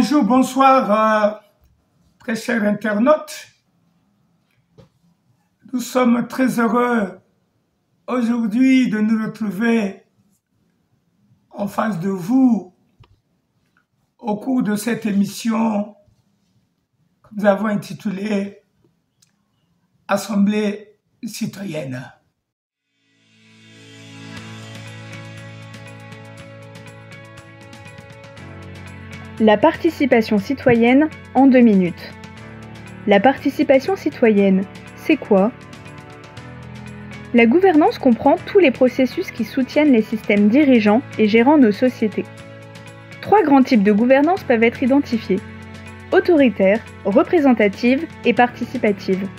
Bonjour, bonsoir, très chers internautes. Nous sommes très heureux aujourd'hui de nous retrouver en face de vous au cours de cette émission que nous avons intitulée Assemblée citoyenne. La participation citoyenne en 2 minutes. La participation citoyenne, c'est quoi? La gouvernance comprend tous les processus qui soutiennent les systèmes dirigeants et gérant nos sociétés. 3 grands types de gouvernance peuvent être identifiés: autoritaire, représentative et participative.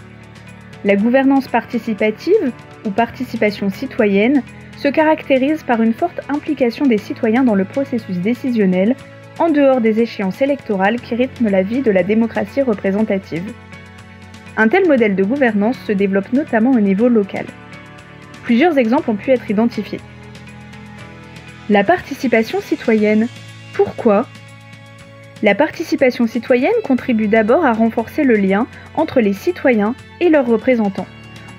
La gouvernance participative, ou participation citoyenne, se caractérise par une forte implication des citoyens dans le processus décisionnel, en dehors des échéances électorales qui rythment la vie de la démocratie représentative. Un tel modèle de gouvernance se développe notamment au niveau local. Plusieurs exemples ont pu être identifiés. La participation citoyenne. Pourquoi ? La participation citoyenne contribue d'abord à renforcer le lien entre les citoyens et leurs représentants,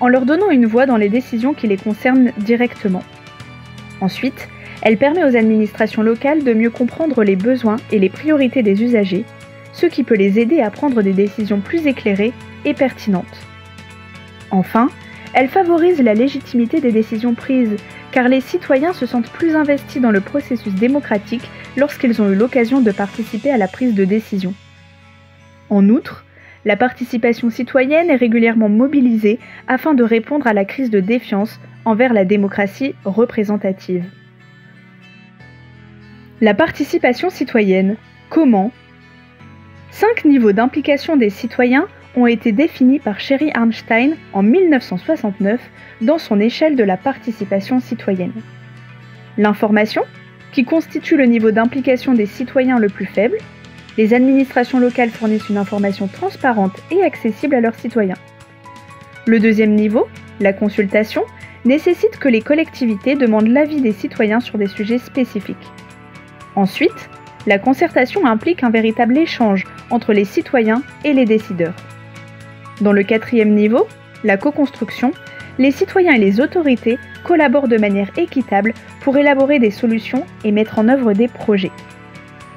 en leur donnant une voix dans les décisions qui les concernent directement. Ensuite, elle permet aux administrations locales de mieux comprendre les besoins et les priorités des usagers, ce qui peut les aider à prendre des décisions plus éclairées et pertinentes. Enfin, elle favorise la légitimité des décisions prises, car les citoyens se sentent plus investis dans le processus démocratique lorsqu'ils ont eu l'occasion de participer à la prise de décision. En outre, la participation citoyenne est régulièrement mobilisée afin de répondre à la crise de défiance envers la démocratie représentative. La participation citoyenne. Comment ? 5 niveaux d'implication des citoyens ont été définis par Sherry Arnstein en 1969 dans son échelle de la participation citoyenne. L'information, qui constitue le niveau d'implication des citoyens le plus faible. Les administrations locales fournissent une information transparente et accessible à leurs citoyens. Le deuxième niveau, la consultation, nécessite que les collectivités demandent l'avis des citoyens sur des sujets spécifiques. Ensuite, la concertation implique un véritable échange entre les citoyens et les décideurs. Dans le 4e niveau, la co-construction, les citoyens et les autorités collaborent de manière équitable pour élaborer des solutions et mettre en œuvre des projets.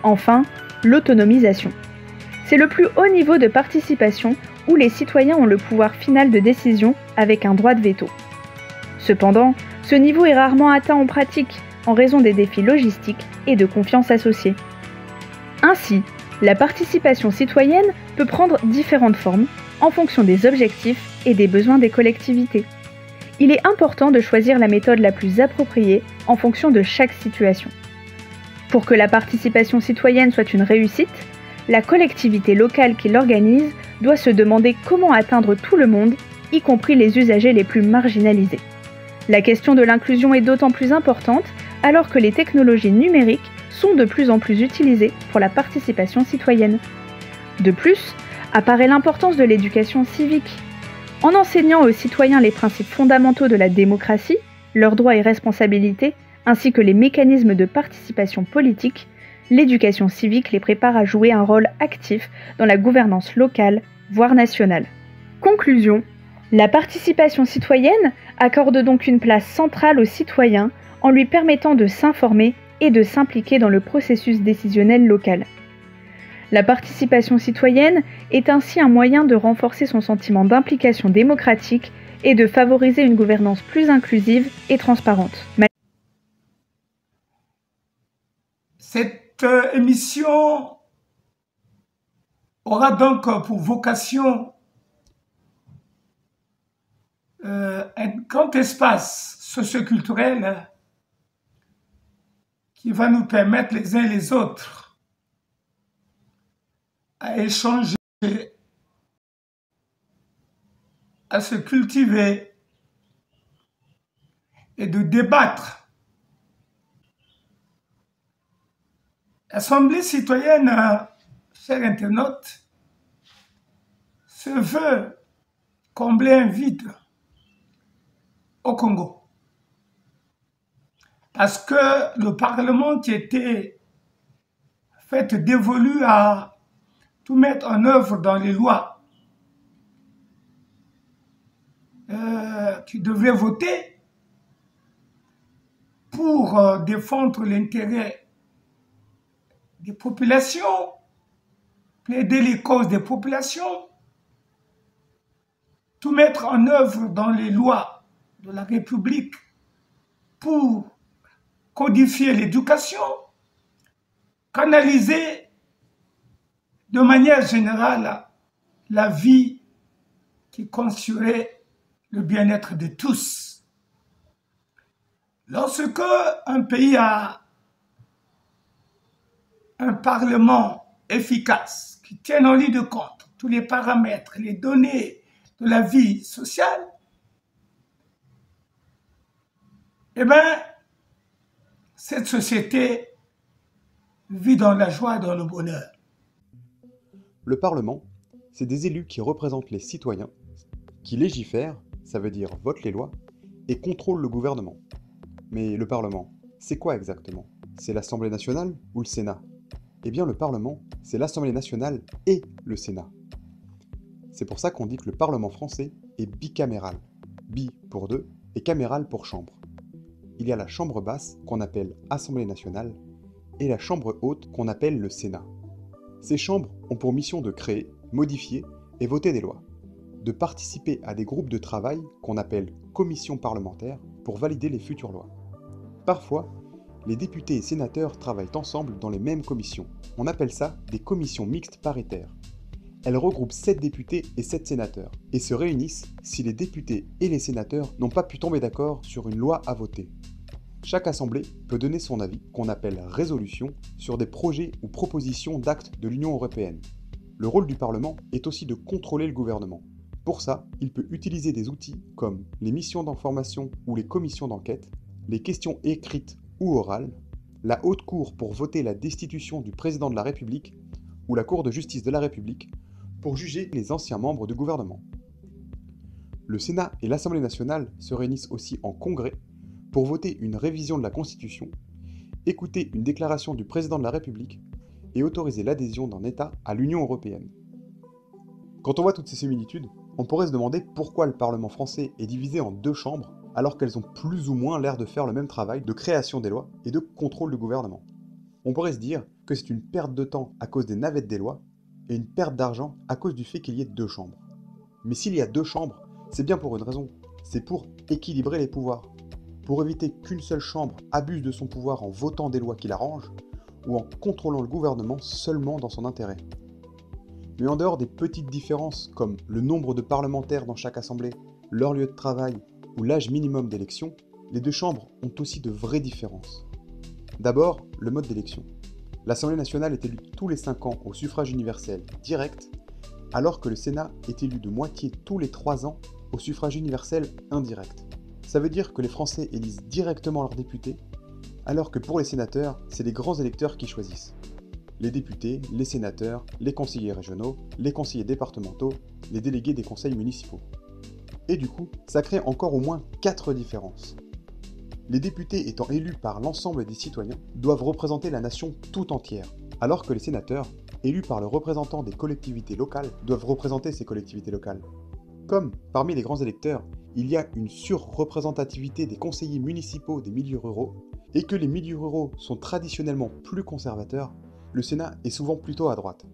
Enfin, l'autonomisation. C'est le plus haut niveau de participation où les citoyens ont le pouvoir final de décision avec un droit de veto. Cependant, ce niveau est rarement atteint en pratique, en raison des défis logistiques et de confiance associés. Ainsi, la participation citoyenne peut prendre différentes formes en fonction des objectifs et des besoins des collectivités. Il est important de choisir la méthode la plus appropriée en fonction de chaque situation. Pour que la participation citoyenne soit une réussite, la collectivité locale qui l'organise doit se demander comment atteindre tout le monde, y compris les usagers les plus marginalisés. La question de l'inclusion est d'autant plus importante alors que les technologies numériques sont de plus en plus utilisées pour la participation citoyenne. De plus, apparaît l'importance de l'éducation civique. En enseignant aux citoyens les principes fondamentaux de la démocratie, leurs droits et responsabilités, ainsi que les mécanismes de participation politique, l'éducation civique les prépare à jouer un rôle actif dans la gouvernance locale, voire nationale. Conclusion. La participation citoyenne accorde donc une place centrale aux citoyens en lui permettant de s'informer et de s'impliquer dans le processus décisionnel local. La participation citoyenne est ainsi un moyen de renforcer son sentiment d'implication démocratique et de favoriser une gouvernance plus inclusive et transparente. Cette émission aura donc pour vocation un grand espace socioculturel qui va nous permettre les uns et les autres à échanger, à se cultiver et de débattre. L'Assemblée citoyenne, chers internautes, se veut combler un vide au Congo. Parce que le Parlement qui était fait, dévolu à tout mettre en œuvre dans les lois qui devraient voter pour défendre l'intérêt des populations, plaider les causes des populations, tout mettre en œuvre dans les lois de la République pour codifier l'éducation, canaliser de manière générale la vie qui constituerait le bien-être de tous. Lorsque un pays a un parlement efficace qui tienne en ligne de compte tous les paramètres, les données de la vie sociale, eh bien, cette société vit dans la joie et dans le bonheur. Le Parlement, c'est des élus qui représentent les citoyens, qui légifèrent, ça veut dire votent les lois, et contrôlent le gouvernement. Mais le Parlement, c'est quoi exactement? C'est l'Assemblée nationale ou le Sénat? Eh bien le Parlement, c'est l'Assemblée nationale et le Sénat. C'est pour ça qu'on dit que le Parlement français est bicaméral. Bi pour deux et caméral pour chambre. Il y a la chambre basse qu'on appelle Assemblée nationale et la chambre haute qu'on appelle le Sénat. Ces chambres ont pour mission de créer, modifier et voter des lois, de participer à des groupes de travail qu'on appelle commissions parlementaires pour valider les futures lois. Parfois, les députés et sénateurs travaillent ensemble dans les mêmes commissions. On appelle ça des commissions mixtes paritaires. Elles regroupent 7 députés et 7 sénateurs, et se réunissent si les députés et les sénateurs n'ont pas pu tomber d'accord sur une loi à voter. Chaque assemblée peut donner son avis, qu'on appelle résolution, sur des projets ou propositions d'actes de l'Union européenne. Le rôle du Parlement est aussi de contrôler le gouvernement. Pour ça, il peut utiliser des outils comme les missions d'information ou les commissions d'enquête, les questions écrites ou orales, la Haute Cour pour voter la destitution du président de la République ou la Cour de justice de la République pour juger les anciens membres du gouvernement. Le Sénat et l'Assemblée nationale se réunissent aussi en congrès pour voter une révision de la Constitution, écouter une déclaration du président de la République et autoriser l'adhésion d'un État à l'Union européenne. Quand on voit toutes ces similitudes, on pourrait se demander pourquoi le Parlement français est divisé en 2 chambres alors qu'elles ont plus ou moins l'air de faire le même travail de création des lois et de contrôle du gouvernement. On pourrait se dire que c'est une perte de temps à cause des navettes des lois et une perte d'argent à cause du fait qu'il y ait 2 chambres. Mais s'il y a 2 chambres, c'est bien pour une raison, c'est pour équilibrer les pouvoirs, pour éviter qu'une seule chambre abuse de son pouvoir en votant des lois qui l'arrangent ou en contrôlant le gouvernement seulement dans son intérêt. Mais en dehors des petites différences comme le nombre de parlementaires dans chaque assemblée, leur lieu de travail ou l'âge minimum d'élection, les 2 chambres ont aussi de vraies différences. D'abord, le mode d'élection. L'Assemblée nationale est élue tous les 5 ans au suffrage universel direct, alors que le Sénat est élu de moitié tous les 3 ans au suffrage universel indirect. Ça veut dire que les Français élisent directement leurs députés, alors que pour les sénateurs, c'est les grands électeurs qui choisissent. Les députés, les sénateurs, les conseillers régionaux, les conseillers départementaux, les délégués des conseils municipaux. Et du coup, ça crée encore au moins 4 différences. Les députés étant élus par l'ensemble des citoyens doivent représenter la nation tout entière, alors que les sénateurs, élus par le représentant des collectivités locales, doivent représenter ces collectivités locales. Comme, parmi les grands électeurs, il y a une surreprésentativité des conseillers municipaux des milieux ruraux, et que les milieux ruraux sont traditionnellement plus conservateurs, le Sénat est souvent plutôt à droite.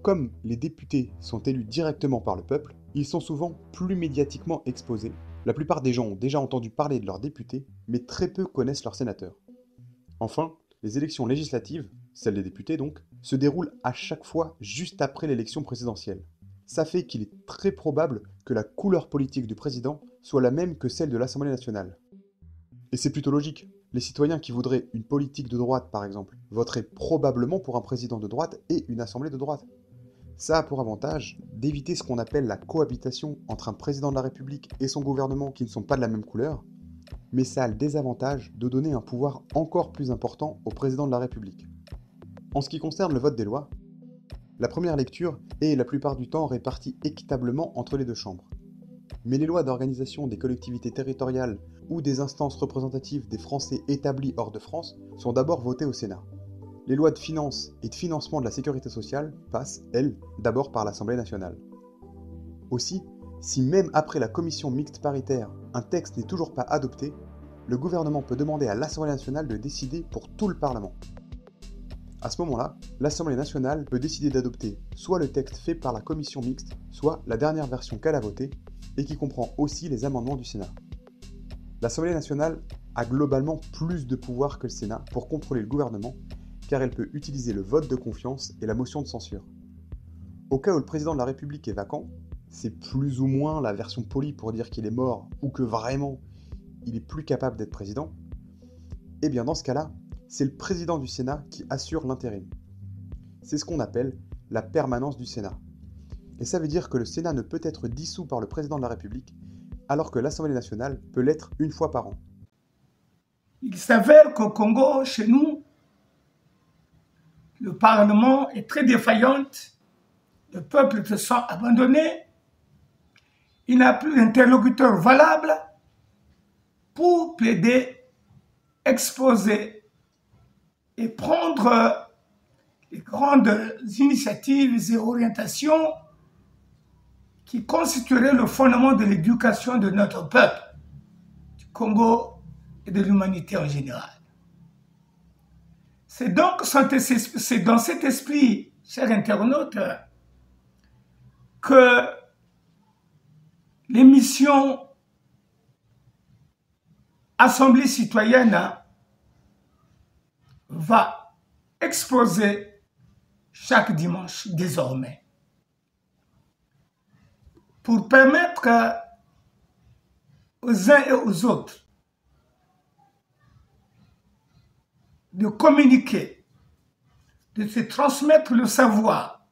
Comme les députés sont élus directement par le peuple, ils sont souvent plus médiatiquement exposés. La plupart des gens ont déjà entendu parler de leurs députés, mais très peu connaissent leurs sénateurs. Enfin, les élections législatives, celles des députés donc, se déroulent à chaque fois juste après l'élection présidentielle. Ça fait qu'il est très probable que la couleur politique du président soit la même que celle de l'Assemblée nationale. Et c'est plutôt logique. Les citoyens qui voudraient une politique de droite, par exemple, voteraient probablement pour un président de droite et une assemblée de droite. Ça a pour avantage d'éviter ce qu'on appelle la cohabitation entre un président de la République et son gouvernement qui ne sont pas de la même couleur, mais ça a le désavantage de donner un pouvoir encore plus important au président de la République. En ce qui concerne le vote des lois, la première lecture est la plupart du temps répartie équitablement entre les 2 chambres. Mais les lois d'organisation des collectivités territoriales ou des instances représentatives des Français établis hors de France sont d'abord votées au Sénat. les lois de finances et de financement de la sécurité sociale passent, elles, d'abord par l'Assemblée nationale. Aussi, si même après la commission mixte paritaire, un texte n'est toujours pas adopté, le gouvernement peut demander à l'Assemblée nationale de décider pour tout le Parlement. À ce moment-là, l'Assemblée nationale peut décider d'adopter soit le texte fait par la commission mixte, soit la dernière version qu'elle a votée, et qui comprend aussi les amendements du Sénat. L'Assemblée nationale a globalement plus de pouvoir que le Sénat pour contrôler le gouvernement, car elle peut utiliser le vote de confiance et la motion de censure. Au cas où le président de la République est vacant, c'est plus ou moins la version polie pour dire qu'il est mort ou que vraiment il est plus capable d'être président, et bien dans ce cas-là, c'est le président du Sénat qui assure l'intérim. C'est ce qu'on appelle la permanence du Sénat. Et ça veut dire que le Sénat ne peut être dissous par le président de la République, alors que l'Assemblée nationale peut l'être une fois par an. Il s'avère qu'au Congo, chez nous, le Parlement est très défaillant, le peuple se sent abandonné, il n'a plus d'interlocuteur valable pour plaider, exposer et prendre les grandes initiatives et orientations qui constitueraient le fondement de l'éducation de notre peuple, du Congo et de l'humanité en général. C'est donc dans cet esprit, chers internautes, que l'émission Assemblée citoyenne va exposer chaque dimanche désormais pour permettre aux uns et aux autres de communiquer, de se transmettre le savoir,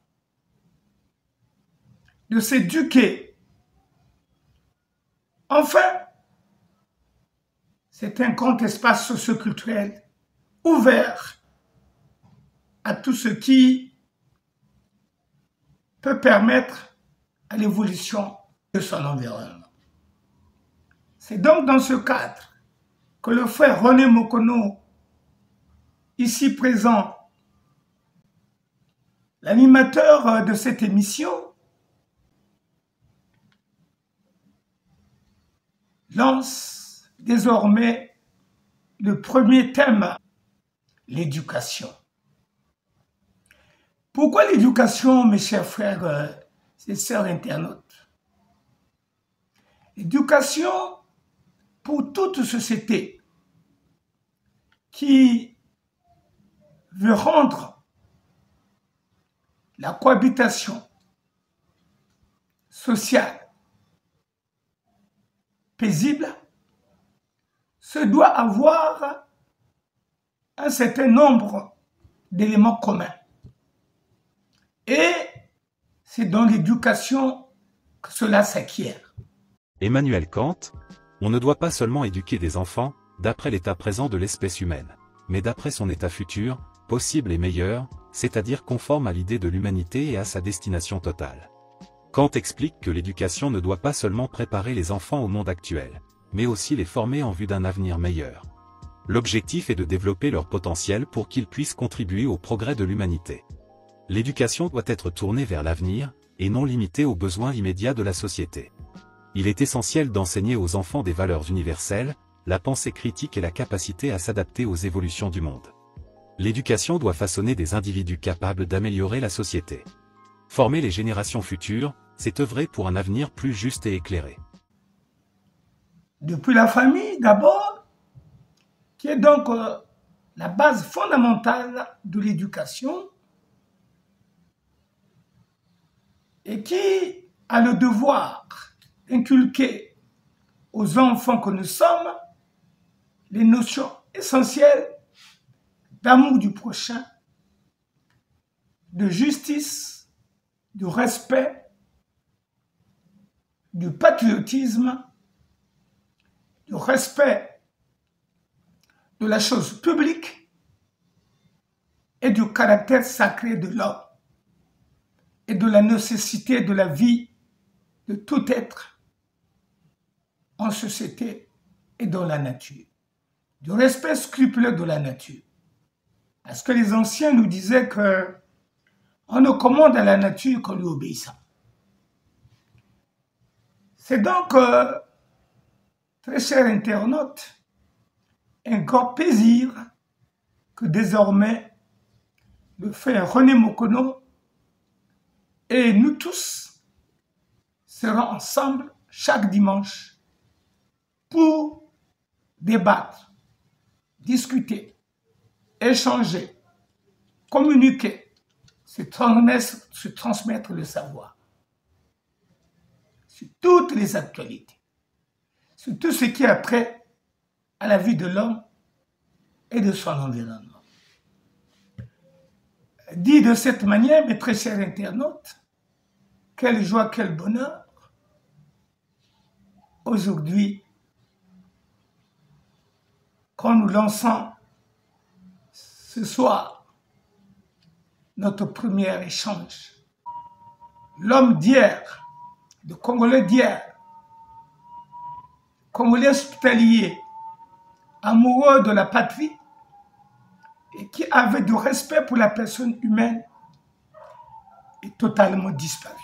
de s'éduquer. Enfin, c'est un grand espace socioculturel ouvert à tout ce qui peut permettre à l'évolution de son environnement. C'est donc dans ce cadre que le frère René Mokono, ici présent, l'animateur de cette émission, lance désormais le premier thème, l'éducation. Pourquoi l'éducation, mes chers frères et sœurs internautes? L'éducation pour toute société qui veut rendre la cohabitation sociale paisible, se doit avoir un certain nombre d'éléments communs. Et c'est dans l'éducation que cela s'acquiert. Emmanuel Kant, on ne doit pas seulement éduquer des enfants, d'après l'état présent de l'espèce humaine, mais d'après son état futur, possible et meilleur, c'est-à-dire conforme à l'idée de l'humanité et à sa destination totale. Kant explique que l'éducation ne doit pas seulement préparer les enfants au monde actuel, mais aussi les former en vue d'un avenir meilleur. L'objectif est de développer leur potentiel pour qu'ils puissent contribuer au progrès de l'humanité. L'éducation doit être tournée vers l'avenir, et non limitée aux besoins immédiats de la société. Il est essentiel d'enseigner aux enfants des valeurs universelles, la pensée critique et la capacité à s'adapter aux évolutions du monde. L'éducation doit façonner des individus capables d'améliorer la société. Former les générations futures, c'est œuvrer pour un avenir plus juste et éclairé. Depuis la famille d'abord, qui est donc la base fondamentale de l'éducation et qui a le devoir d'inculquer aux enfants que nous sommes les notions essentielles d'amour du prochain, de justice, du respect, du patriotisme, du respect de la chose publique et du caractère sacré de l'homme et de la nécessité de la vie de tout être en société et dans la nature, du respect scrupuleux de la nature. Parce que les anciens nous disaient que on ne commande à la nature qu'en lui obéissant. C'est donc, très chers internautes, un grand plaisir que désormais le frère René Mokono et nous tous serons ensemble chaque dimanche pour débattre, discuter, échanger, communiquer, se transmettre le savoir sur toutes les actualités, sur tout ce qui est après à la vie de l'homme et de son environnement. Dit de cette manière, mes très chers internautes, quelle joie, quel bonheur, aujourd'hui, quand nous lançons ce soir notre premier échange. L'homme d'hier, le Congolais d'hier, Congolais hospitalier, amoureux de la patrie et qui avait du respect pour la personne humaine, est totalement disparu.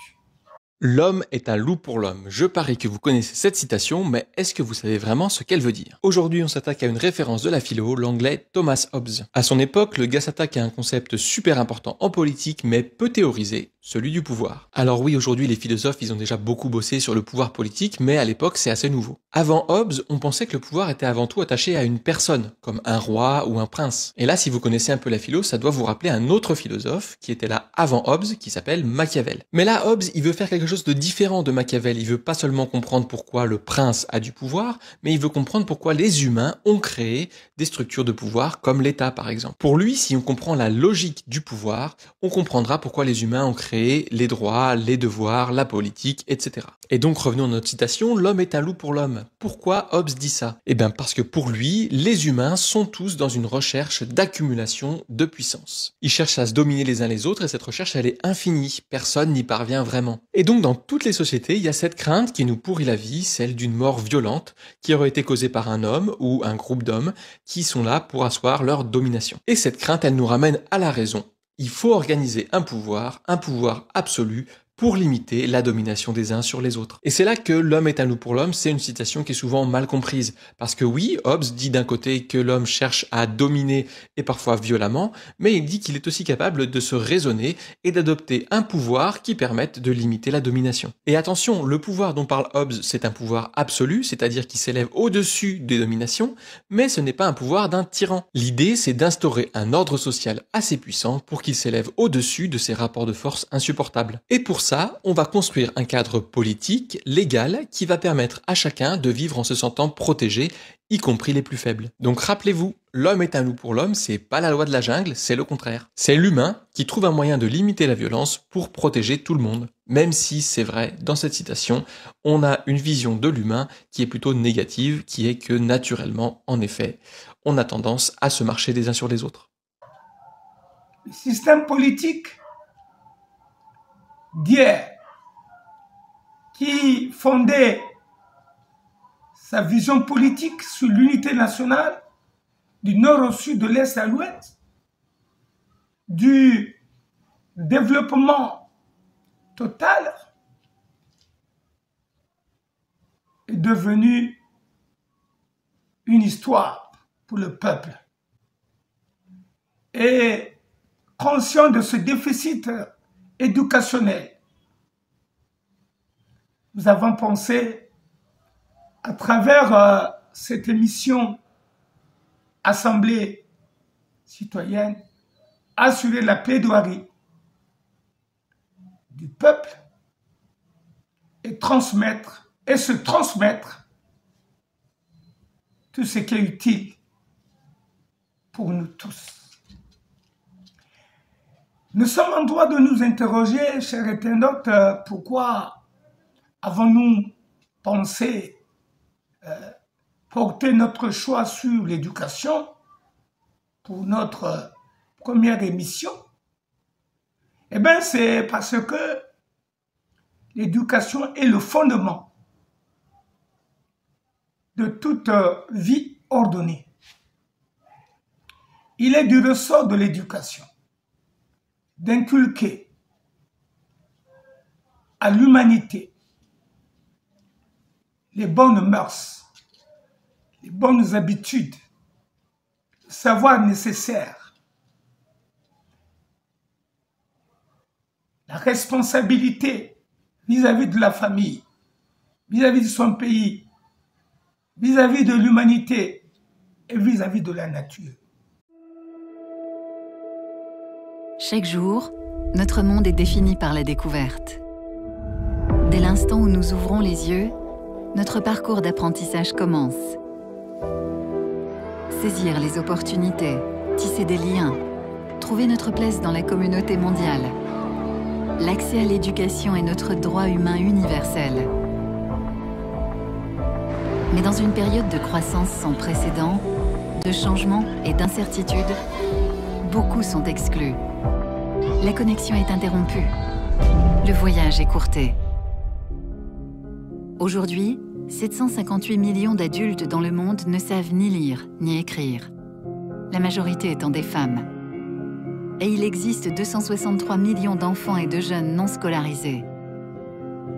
L'homme est un loup pour l'homme. Je parie que vous connaissez cette citation, mais est-ce que vous savez vraiment ce qu'elle veut dire? Aujourd'hui, on s'attaque à une référence de la philo, l'anglais Thomas Hobbes. À son époque, le gars s'attaque à un concept super important en politique, mais peu théorisé, celui du pouvoir. Alors oui, aujourd'hui, les philosophes, ils ont déjà beaucoup bossé sur le pouvoir politique, mais à l'époque, c'est assez nouveau. Avant Hobbes, on pensait que le pouvoir était avant tout attaché à une personne, comme un roi ou un prince. Et là, si vous connaissez un peu la philo, ça doit vous rappeler un autre philosophe qui était là avant Hobbes, qui s'appelle Machiavel. Mais là, Hobbes, il veut faire quelque chose de différent de Machiavel. Il veut pas seulement comprendre pourquoi le prince a du pouvoir, mais il veut comprendre pourquoi les humains ont créé des structures de pouvoir, comme l'État par exemple. Pour lui, si on comprend la logique du pouvoir, on comprendra pourquoi les humains ont créé les droits, les devoirs, la politique, etc. Et donc revenons à notre citation, l'homme est un loup pour l'homme. Pourquoi Hobbes dit ça? Eh bien parce que pour lui, les humains sont tous dans une recherche d'accumulation de puissance. Ils cherchent à se dominer les uns les autres et cette recherche elle est infinie, personne n'y parvient vraiment. Et donc dans toutes les sociétés, il y a cette crainte qui nous pourrit la vie, celle d'une mort violente qui aurait été causée par un homme ou un groupe d'hommes qui sont là pour asseoir leur domination. Et cette crainte, elle nous ramène à la raison. Il faut organiser un pouvoir absolu, pour limiter la domination des uns sur les autres. Et c'est là que l'homme est un loup pour l'homme, c'est une citation qui est souvent mal comprise. Parce que oui, Hobbes dit d'un côté que l'homme cherche à dominer et parfois violemment, mais il dit qu'il est aussi capable de se raisonner et d'adopter un pouvoir qui permette de limiter la domination. Et attention, le pouvoir dont parle Hobbes, c'est un pouvoir absolu, c'est-à-dire qui s'élève au-dessus des dominations, mais ce n'est pas un pouvoir d'un tyran. L'idée, c'est d'instaurer un ordre social assez puissant pour qu'il s'élève au-dessus de ces rapports de force insupportables. Et pour ça, on va construire un cadre politique, légal, qui va permettre à chacun de vivre en se sentant protégé, y compris les plus faibles. Donc rappelez-vous, l'homme est un loup pour l'homme, c'est pas la loi de la jungle, c'est le contraire. C'est l'humain qui trouve un moyen de limiter la violence pour protéger tout le monde. Même si, c'est vrai, dans cette citation, on a une vision de l'humain qui est plutôt négative, qui est que naturellement, en effet, on a tendance à se marcher les uns sur les autres. Le système politique d'hier, qui fondait sa vision politique sur l'unité nationale du nord au sud, de l'est à l'ouest, du développement total, est devenu une histoire pour le peuple. Et conscient de ce déficit éducationnel, nous avons pensé, à travers cette émission Assemblée citoyenne, assurer la plaidoirie du peuple et se transmettre tout ce qui est utile pour nous tous. Nous sommes en droit de nous interroger, chers internautes, pourquoi avons-nous pensé porter notre choix sur l'éducation pour notre première émission? Eh bien, c'est parce que l'éducation est le fondement de toute vie ordonnée. Il est du ressort de l'éducation d'inculquer à l'humanité les bonnes mœurs, les bonnes habitudes, le savoir nécessaire, la responsabilité vis-à-vis de la famille, vis-à-vis de son pays, vis-à-vis de l'humanité et vis-à-vis de la nature. Chaque jour, notre monde est défini par la découverte. Dès l'instant où nous ouvrons les yeux, notre parcours d'apprentissage commence. Saisir les opportunités, tisser des liens, trouver notre place dans la communauté mondiale. L'accès à l'éducation est notre droit humain universel. Mais dans une période de croissance sans précédent, de changement et d'incertitude, beaucoup sont exclus. La connexion est interrompue. Le voyage est courté. Aujourd'hui, 758 millions d'adultes dans le monde ne savent ni lire ni écrire. La majorité étant des femmes. Et il existe 263 millions d'enfants et de jeunes non scolarisés.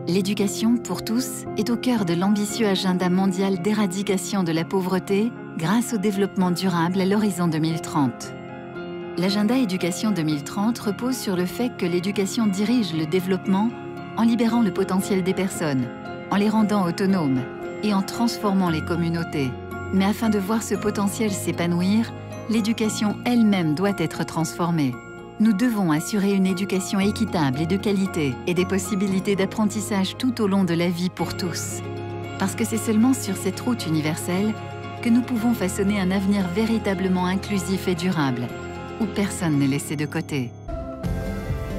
L'éducation pour tous est au cœur de l'ambitieux agenda mondial d'éradication de la pauvreté grâce au développement durable à l'horizon 2030. L'agenda éducation 2030 repose sur le fait que l'éducation dirige le développement en libérant le potentiel des personnes, en les rendant autonomes et en transformant les communautés. Mais afin de voir ce potentiel s'épanouir, l'éducation elle-même doit être transformée. Nous devons assurer une éducation équitable et de qualité et des possibilités d'apprentissage tout au long de la vie pour tous. Parce que c'est seulement sur cette route universelle que nous pouvons façonner un avenir véritablement inclusif et durable, où personne n'est laissé de côté.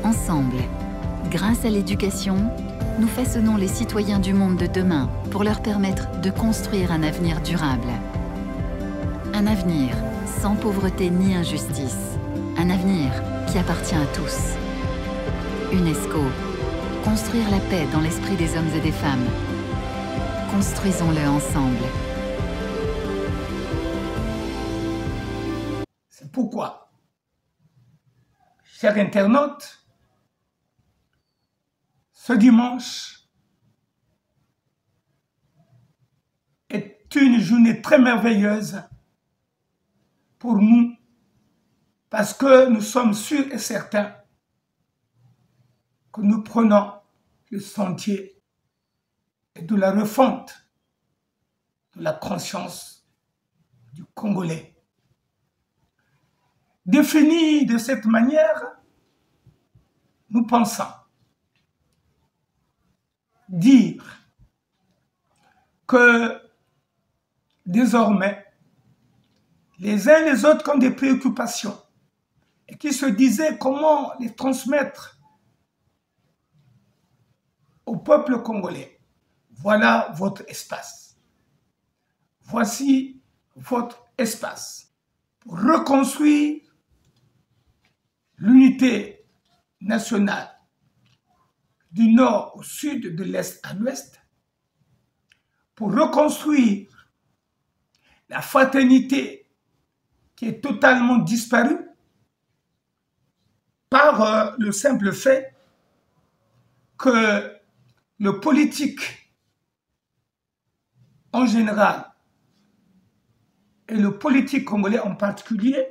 Ensemble, grâce à l'éducation, nous façonnons les citoyens du monde de demain pour leur permettre de construire un avenir durable. Un avenir sans pauvreté ni injustice. Un avenir qui appartient à tous. UNESCO. Construire la paix dans l'esprit des hommes et des femmes. Construisons-le ensemble. C'est pourquoi, chers internautes, ce dimanche est une journée très merveilleuse pour nous parce que nous sommes sûrs et certains que nous prenons le sentier de la refonte de la conscience du Congolais. Défini de cette manière, nous pensons dire que désormais, les uns et les autres qui ont des préoccupations et qui se disaient comment les transmettre au peuple congolais, voilà votre espace. Voici votre espace pour reconstruire l'unité nationale du nord au sud, de l'est à l'ouest, pour reconstruire la fraternité qui est totalement disparue par le simple fait que le politique en général et le politique congolais en particulier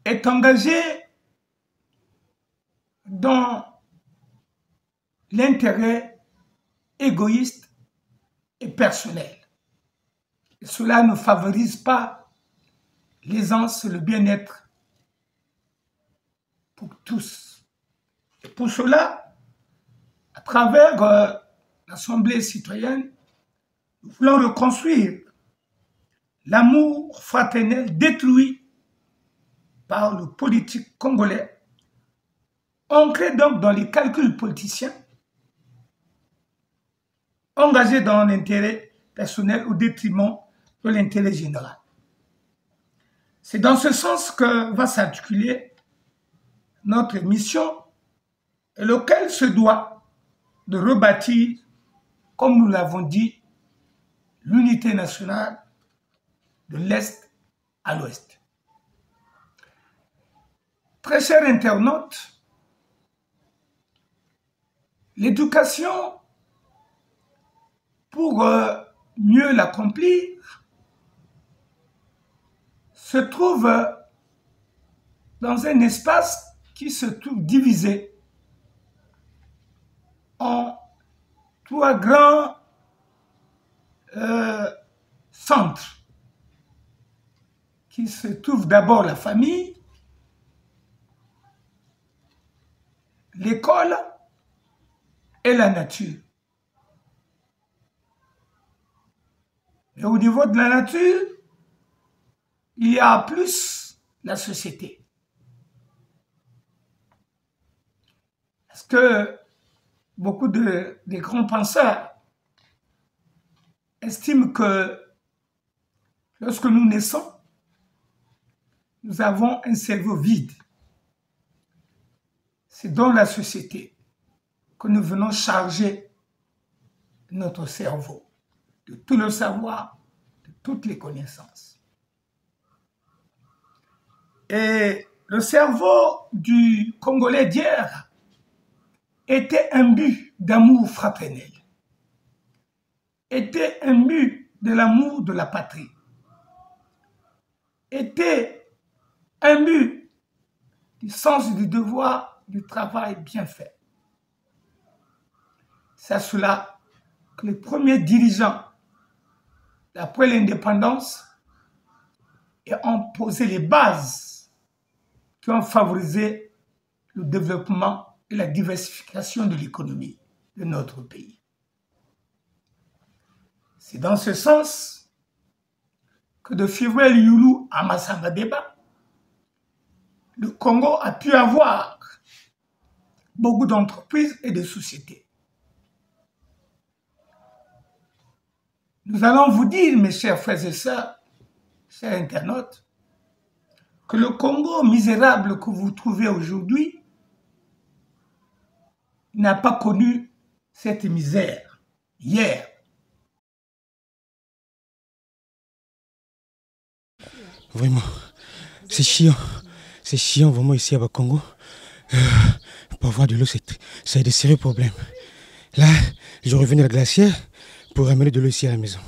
est engagé dans l'intérêt égoïste et personnel. Et cela ne favorise pas l'aisance et le bien-être pour tous. Et pour cela, à travers l'Assemblée citoyenne, nous voulons reconstruire l'amour fraternel détruit par le politique congolais, ancré donc dans les calculs politiciens, engagé dans l'intérêt personnel au détriment de l'intérêt général. C'est dans ce sens que va s'articuler notre mission, et lequel se doit de rebâtir, comme nous l'avons dit, l'unité nationale de l'Est à l'ouest. Très chers internautes, l'éducation, pour mieux l'accomplir, se trouve dans un espace qui se trouve divisé en trois grands centres, qui se trouvent d'abord la famille, l'école et la nature. Et au niveau de la nature, il y a plus la société. Parce que beaucoup de grands penseurs estiment que lorsque nous naissons, nous avons un cerveau vide. C'est dans la société que nous venons charger notre cerveau de tout le savoir, de toutes les connaissances. Et le cerveau du Congolais d'hier était imbu d'amour fraternel, était imbu de l'amour de la patrie, était imbu du sens du devoir, du travail bien fait. C'est à cela que les premiers dirigeants, après l'indépendance, ont posé les bases qui ont favorisé le développement et la diversification de l'économie de notre pays. C'est dans ce sens que de Firwell Yulu à Massamba Deba, le Congo a pu avoir beaucoup d'entreprises et de sociétés. Nous allons vous dire, mes chers frères et sœurs, chers internautes, que le Congo misérable que vous trouvez aujourd'hui n'a pas connu cette misère hier. Vraiment, c'est chiant vraiment ici à Congo. Pour avoir de l'eau, ça a des sérieux problèmes. Là, je reviens à la glacière pour ramener de l'eau ici à la maison.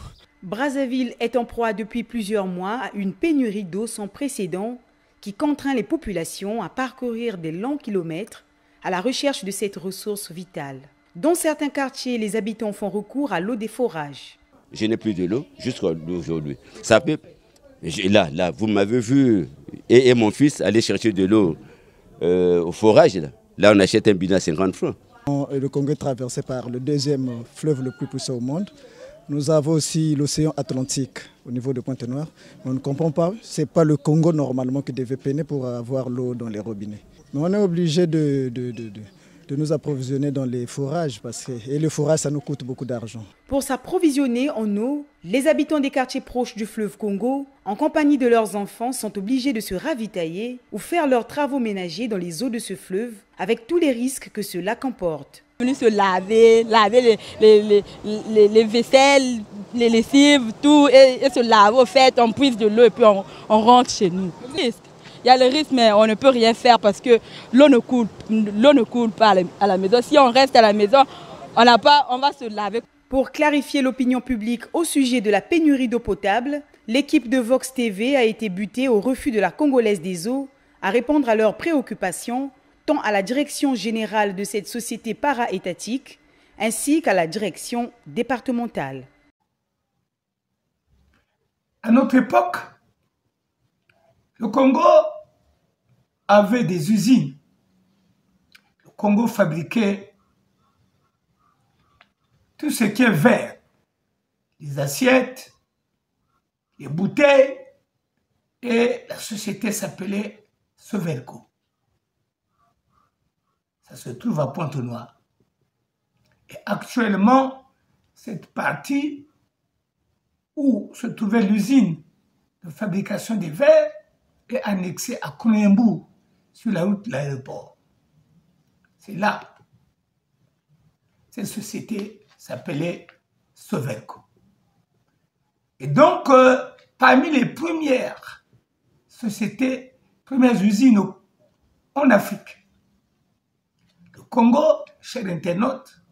Brazzaville est en proie depuis plusieurs mois à une pénurie d'eau sans précédent qui contraint les populations à parcourir des longs kilomètres à la recherche de cette ressource vitale. Dans certains quartiers, les habitants font recours à l'eau des forages. Je n'ai plus de l'eau jusqu'à aujourd'hui. Ça peut... Là, vous m'avez vu et mon fils aller chercher de l'eau au forage. Là, on achète un bidon à 50 francs. Le Congo est traversé par le deuxième fleuve le plus puissant au monde. Nous avons aussi l'océan Atlantique au niveau de Pointe-Noire. On ne comprend pas, ce n'est pas le Congo normalement qui devait peiner pour avoir l'eau dans les robinets. Mais on est obligé de nous approvisionner dans les forages et le forage, ça nous coûte beaucoup d'argent. Pour s'approvisionner en eau, les habitants des quartiers proches du fleuve Congo, en compagnie de leurs enfants, sont obligés de se ravitailler ou faire leurs travaux ménagers dans les eaux de ce fleuve, avec tous les risques que cela comporte. Venir se laver les vaisselles, les lessives, tout, et se laver au fait, on puise de l'eau et puis on rentre chez nous. Il y a le risque, mais on ne peut rien faire parce que l'eau ne coule pas à la maison. Si on reste à la maison, on va se laver. Pour clarifier l'opinion publique au sujet de la pénurie d'eau potable, l'équipe de Vox TV a été butée au refus de la Congolaise des eaux à répondre à leurs préoccupations, tant à la direction générale de cette société para-étatique, ainsi qu'à la direction départementale. À notre époque, le Congo avait des usines. Le Congo fabriquait tout ce qui est verre, les assiettes, les bouteilles, et la société s'appelait Sovelco. Ça se trouve à Pointe-Noire. Et actuellement, cette partie où se trouvait l'usine de fabrication des verres est annexée à Kounembourg, sur la route de l'aéroport. C'est là. Cette société s'appelait Sovelco. Et donc, parmi les premières sociétés, premières usines en Afrique. Le Congo, cher internaute,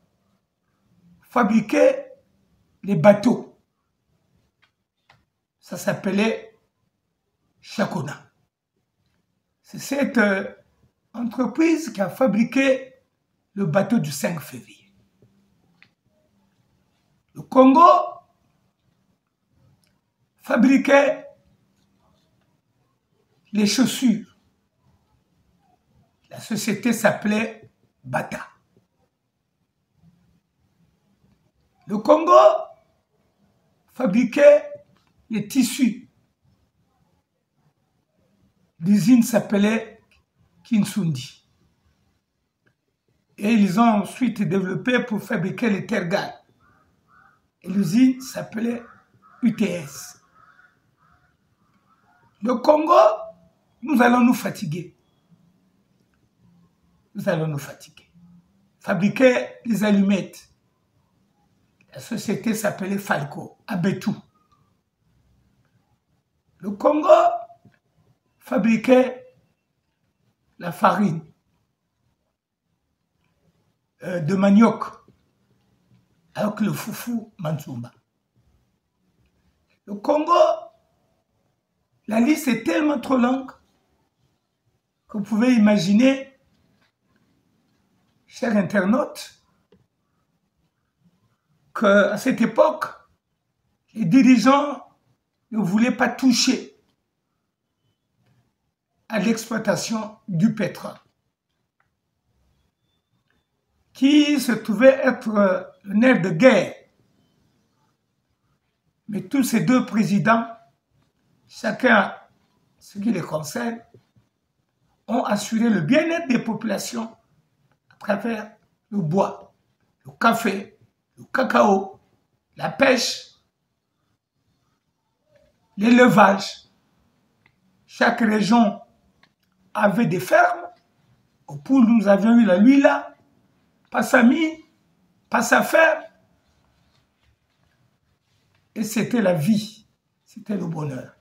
fabriquait les bateaux. Ça s'appelait Chakona. C'est cette entreprise qui a fabriqué le bateau du 5 février. Le Congo fabriquait les chaussures. La société s'appelait Bata. Le Congo fabriquait les tissus. L'usine s'appelait Kinsundi. Et ils ont ensuite développé pour fabriquer les tergales. Et l'usine s'appelait UTS. Le Congo, nous allons nous fatiguer. Nous allons nous fatiguer. Fabriquer les allumettes. La société s'appelait Falco, à Betou. Le Congo fabriquait la farine de manioc avec le foufou Manzumba. Le Congo, la liste est tellement trop longue que vous pouvez imaginer, chers internautes, qu'à cette époque, les dirigeants ne voulaient pas toucher à l'exploitation du pétrole, qui se trouvait être le nerf de guerre. Mais tous ces deux présidents, chacun ce qui les concerne, ont assuré le bien-être des populations à travers le bois, le café, le cacao, la pêche, l'élevage. Chaque région avait des fermes. Au Poul, nous avions eu la Luila, Passami, Passaferme. Et c'était la vie, c'était le bonheur.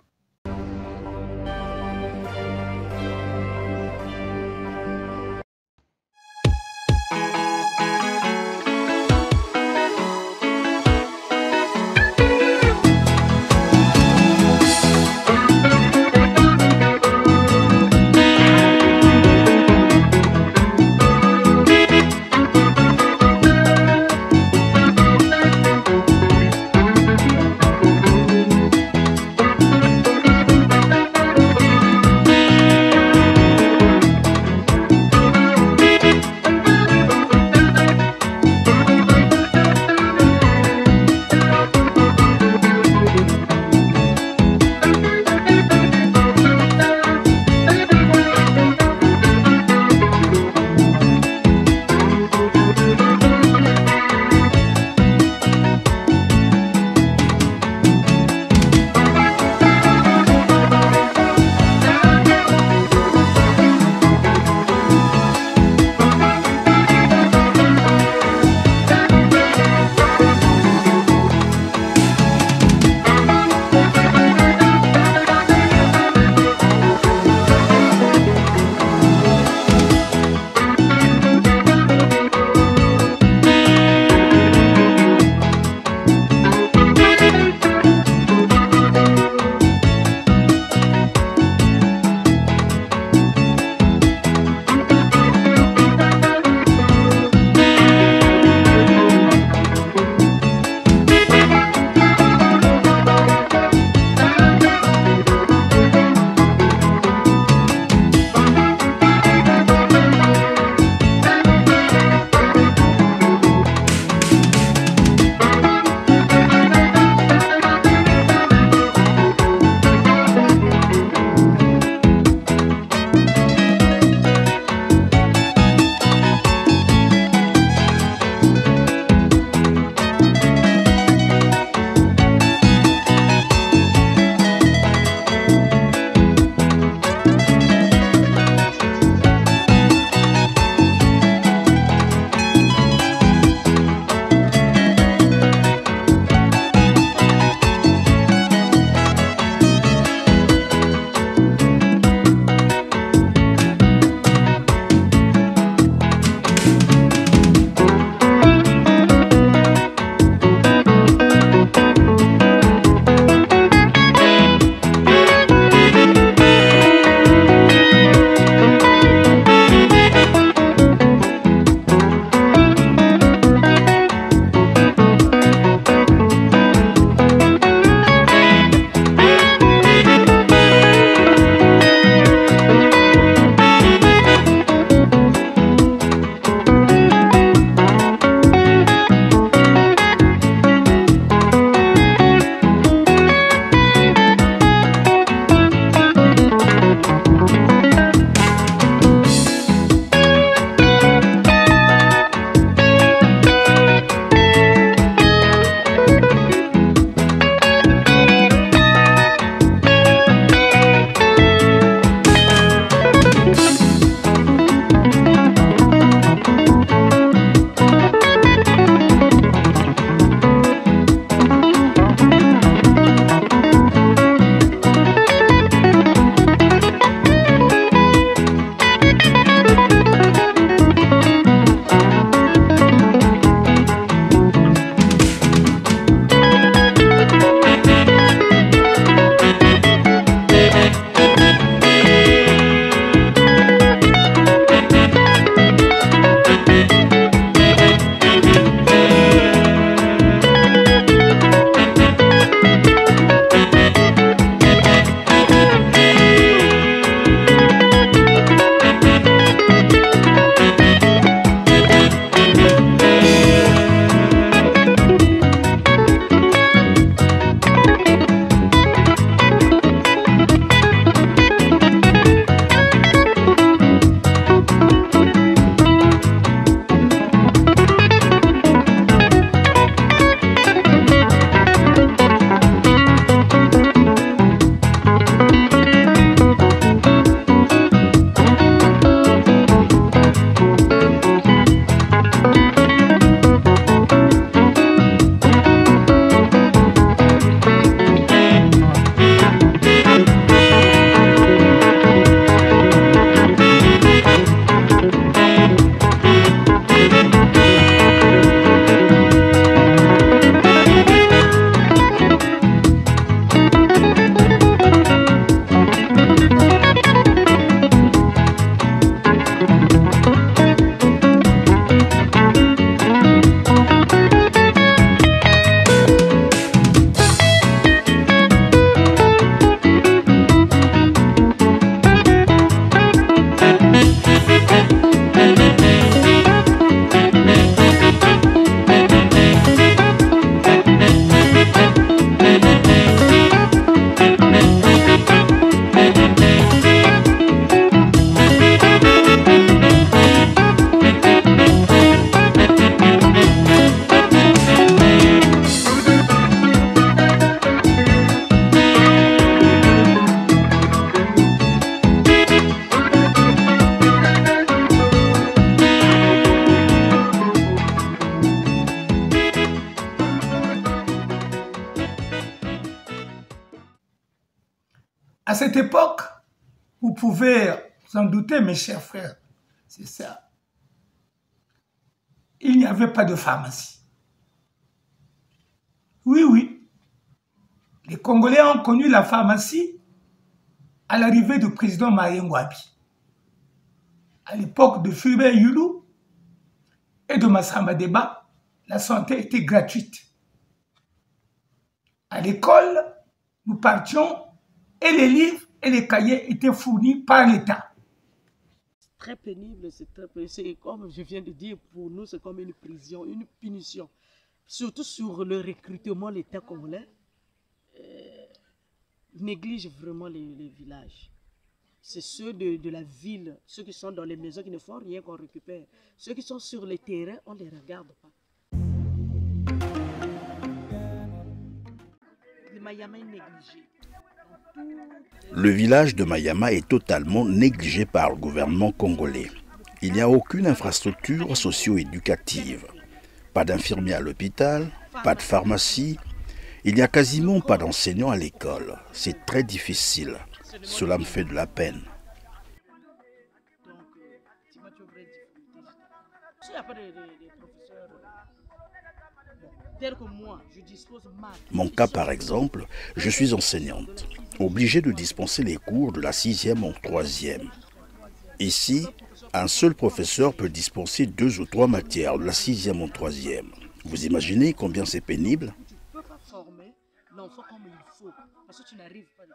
À cette époque, vous pouvez vous en douter, mes chers frères, c'est ça. Il n'y avait pas de pharmacie. Oui, oui. Les Congolais ont connu la pharmacie à l'arrivée du président Marien Ngouabi. À l'époque de Fulbert Yulu et de Massamba Deba, la santé était gratuite. À l'école, nous partions et les livres et les cahiers étaient fournis par l'État. C'est très pénible, c'est comme je viens de dire, pour nous c'est comme une prison, une punition. Surtout sur le recrutement, l'État congolais néglige vraiment les villages. C'est ceux de la ville, ceux qui sont dans les maisons qui ne font rien qu'on récupère. Ceux qui sont sur les terrains, on ne les regarde pas. Le Mayama est négligé. Le village de Mayama est totalement négligé par le gouvernement congolais. Il n'y a aucune infrastructure socio-éducative. Pas d'infirmiers à l'hôpital, pas de pharmacie. Il n'y a quasiment pas d'enseignants à l'école. C'est très difficile. Cela me fait de la peine. Mon cas par exemple, je suis enseignante, obligée de dispenser les cours de la 6e en 3e. Ici, un seul professeur peut dispenser 2 ou 3 matières de la 6e en 3e. Vous imaginez combien c'est pénible? Tu ne peux pas former l'enfant comme il faut, parce que tu n'arrives pas à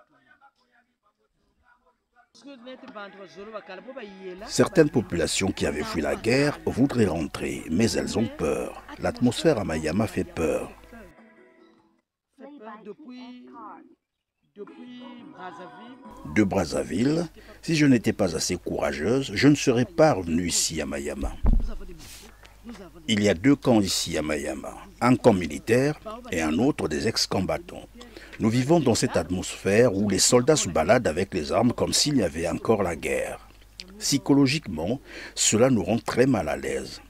Certaines populations qui avaient fui la guerre voudraient rentrer, mais elles ont peur. L'atmosphère à Mayama fait peur. De Brazzaville, si je n'étais pas assez courageuse, je ne serais pas revenue ici à Mayama. Il y a 2 camps ici à Mayama, un camp militaire et un autre des ex-combattants. Nous vivons dans cette atmosphère où les soldats se baladent avec les armes comme s'il y avait encore la guerre. Psychologiquement, cela nous rend très mal à l'aise.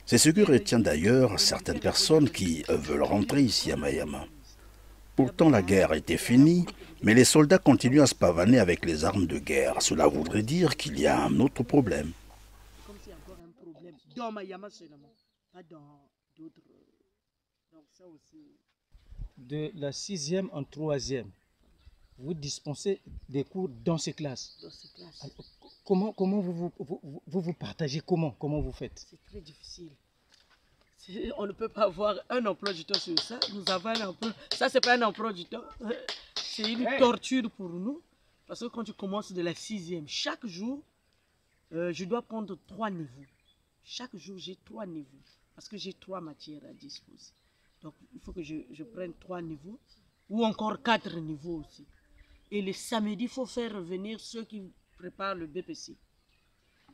C'est ce que retient d'ailleurs certaines personnes qui veulent rentrer ici à Mayama. Pourtant, la guerre était finie, mais les soldats continuent à se pavaner avec les armes de guerre. Cela voudrait dire qu'il y a un autre problème. Comme s'il y a encore un problème dans Mayama seulement, pas dans d'autres. Donc ça aussi. De la 6e en 3e, vous dispensez des cours dans ces classes. Dans ces classes. Alors, comment vous partagez, comment vous faites? C'est très difficile. On ne peut pas avoir un emploi du temps sur ça. Nous avons un emploi. Ça, c'est pas un emploi du temps. C'est une torture pour nous. Parce que quand tu commences de la 6e, chaque jour, je dois prendre 3 niveaux. Chaque jour, j'ai 3 niveaux. Parce que j'ai 3 matières à disposer. Donc, il faut que je prenne 3 niveaux. Ou encore 4 niveaux aussi. Et le samedi, il faut faire revenir ceux qui préparent le BPC.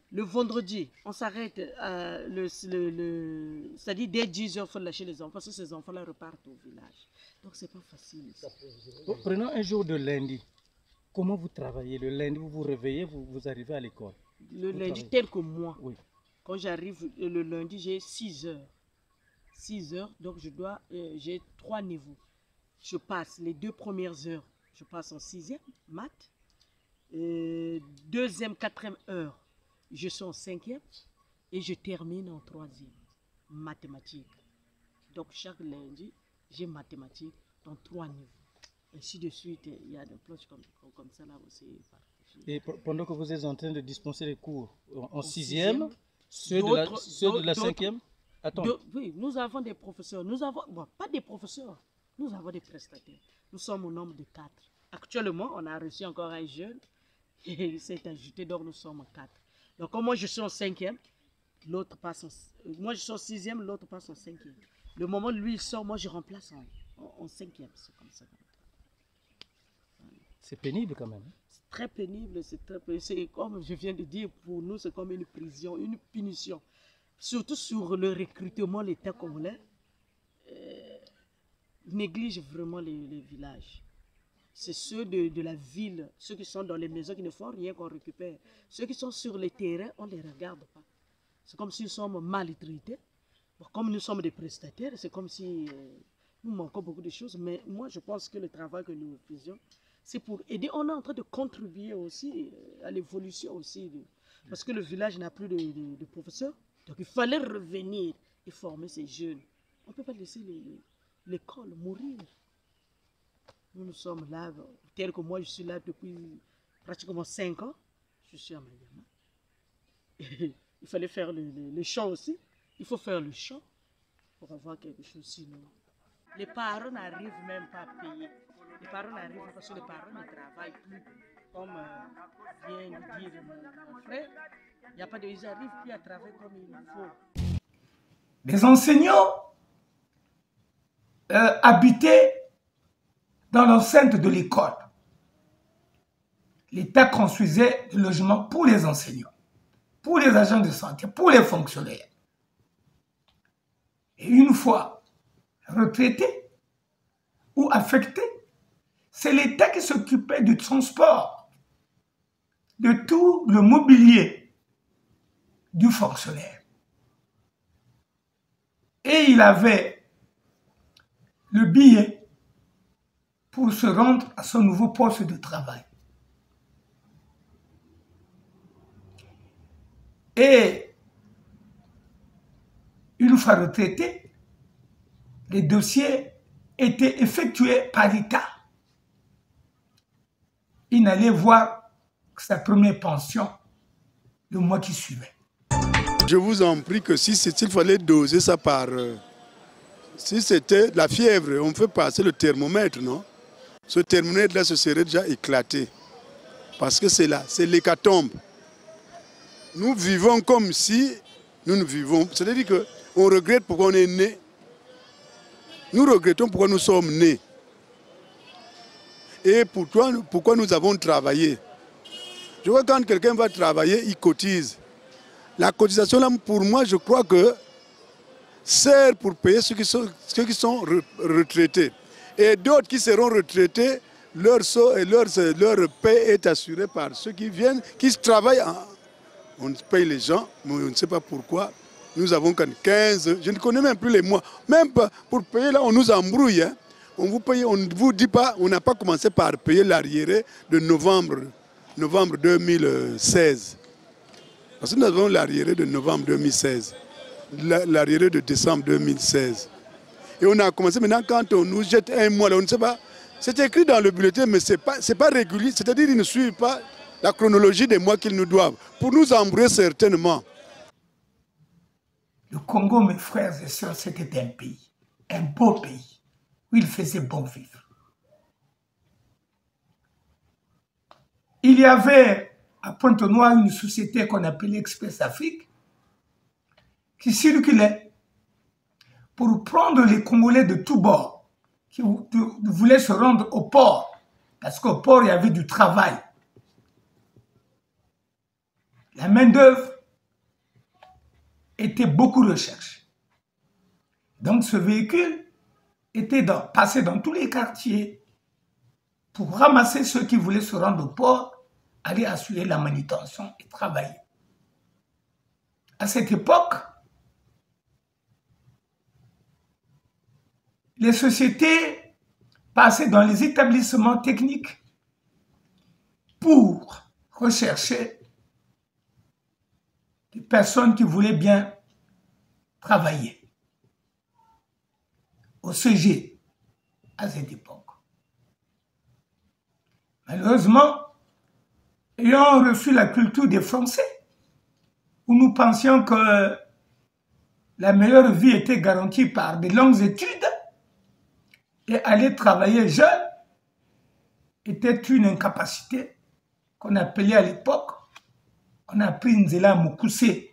Le vendredi, on s'arrête, c'est-à-dire dès 10h, il faut lâcher les enfants, parce que ces enfants-là repartent au village. Donc, c'est pas facile. Prenons un jour de lundi. Comment vous travaillez? Le lundi, vous vous réveillez, vous arrivez à l'école? Le lundi, tel que moi. Oui. Quand j'arrive le lundi, j'ai 6 heures. 6 heures, donc j'ai 3 niveaux. Je passe les 2 premières heures, je passe en 6e, maths. 2e, 4e heure, je suis en 5e et je termine en 3e, mathématiques. Donc chaque lundi, j'ai mathématiques dans 3 niveaux. Ainsi de suite, il y a des planches comme ça là aussi. Et pendant que vous êtes en train de dispenser les cours en 6e, ceux de la 5e, oui, nous avons des professeurs. Nous avons, pas des professeurs, nous avons des prestataires. Nous sommes au nombre de 4. Actuellement, on a reçu encore un jeune et il s'est ajouté, donc nous sommes 4. Donc, comme moi je suis en 5e, l'autre passe moi je suis en 6e, l'autre passe en 5e. Le moment où lui il sort, moi je remplace en 5e. C'est comme ça. C'est pénible quand même. C'est très pénible, c'est comme je viens de dire, pour nous c'est comme une prison, une punition. Surtout sur le recrutement, l'État congolais néglige vraiment les villages. C'est ceux de la ville, ceux qui sont dans les maisons qui ne font rien qu'on récupère. Ceux qui sont sur les terrains, on ne les regarde pas. C'est comme si nous sommes maltraités. Comme nous sommes des prestataires, c'est comme si nous manquons beaucoup de choses, mais moi je pense que le travail que nous faisions, c'est pour aider. On est en train de contribuer aussi à l'évolution aussi. Parce que le village n'a plus de professeurs. Donc il fallait revenir et former ces jeunes. On ne peut pas laisser l'école mourir. Nous sommes là, tel que moi je suis là depuis pratiquement 5 ans. Je suis à Mayama. Il fallait faire le chant aussi. Il faut faire le chant pour avoir quelque chose sinon. Les parents n'arrivent même pas à payer. Les parents n'arrivent pas parce que les parents ne travaillent plus. Comme vient de dire mon frère, ils n'arrivent plus à travailler comme il faut. Les enseignants habitaient dans l'enceinte de l'école. L'État construisait des logements pour les enseignants, pour les agents de santé, pour les fonctionnaires. Et une fois retraités ou affectés, c'est l'État qui s'occupait du transport, de tout le mobilier du fonctionnaire. Et il avait le billet pour se rendre à son nouveau poste de travail. Et une fois retraité, les dossiers étaient effectués par l'État. Il n'allait voir sa première pension le mois qui suivait. Je vous en prie que s'il fallait doser ça par... si c'était la fièvre, on fait passer le thermomètre, non? Ce thermomètre-là se serait déjà éclaté. Parce que c'est là, c'est l'hécatombe. Nous vivons comme si nous ne vivons. C'est-à-dire qu'on regrette pourquoi on est né. Nous regrettons pourquoi nous sommes nés. Et pourquoi nous avons travaillé. Je vois quand quelqu'un va travailler, il cotise. La cotisation, là, pour moi, je crois que sert pour payer ceux qui sont retraités. Et d'autres qui seront retraités, leur paie est assurée par ceux qui viennent, qui travaillent. On paye les gens, mais on ne sait pas pourquoi. Nous avons 15, je ne connais même plus les mois. Même pour payer, là, on nous embrouille. Hein. On vous paye, on ne vous dit pas, on n'a pas commencé par payer l'arriéré de novembre 2016. Parce que nous avons l'arriéré de novembre 2016, l'arriéré de décembre 2016. Et on a commencé maintenant quand on nous jette un mois, là, on ne sait pas. C'est écrit dans le bulletin, mais ce n'est pas régulier. C'est-à-dire qu'ils ne suivent pas la chronologie des mois qu'ils nous doivent. Pour nous embrouiller certainement. Le Congo, mes frères et sœurs, c'était un pays, un beau pays, où il faisait bon vivre. Il y avait à Pointe-Noire une société qu'on appelait Express Afrique, qui circulait pour prendre les Congolais de tous bords, qui voulaient se rendre au port, parce qu'au port, il y avait du travail. La main-d'œuvre était beaucoup recherchée. Donc ce véhicule était passé dans tous les quartiers pour ramasser ceux qui voulaient se rendre au port, aller assurer la manutention et travailler. À cette époque, les sociétés passaient dans les établissements techniques pour rechercher des personnes qui voulaient bien travailler. Au CG, à cette époque. Malheureusement, ayant reçu la culture des Français, où nous pensions que la meilleure vie était garantie par de longues études, et aller travailler jeune était une incapacité qu'on appelait à l'époque, on a pris Nzela Mukuse.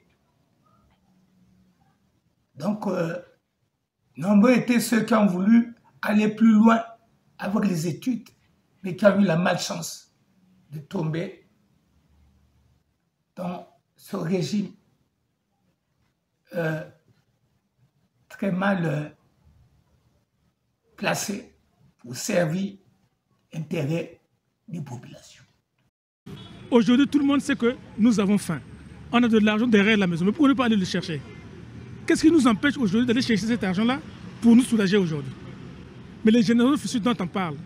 Donc, nombreux étaient ceux qui ont voulu aller plus loin avec les études, mais qui ont eu la malchance de tomber dans ce régime très mal placé pour servir l'intérêt des populations. Aujourd'hui, tout le monde sait que nous avons faim. On a de l'argent derrière la maison, mais pourquoi ne pas aller le chercher? Qu'est-ce qui nous empêche aujourd'hui d'aller chercher cet argent-là pour nous soulager aujourd'hui? Mais les générations futures dont on parle,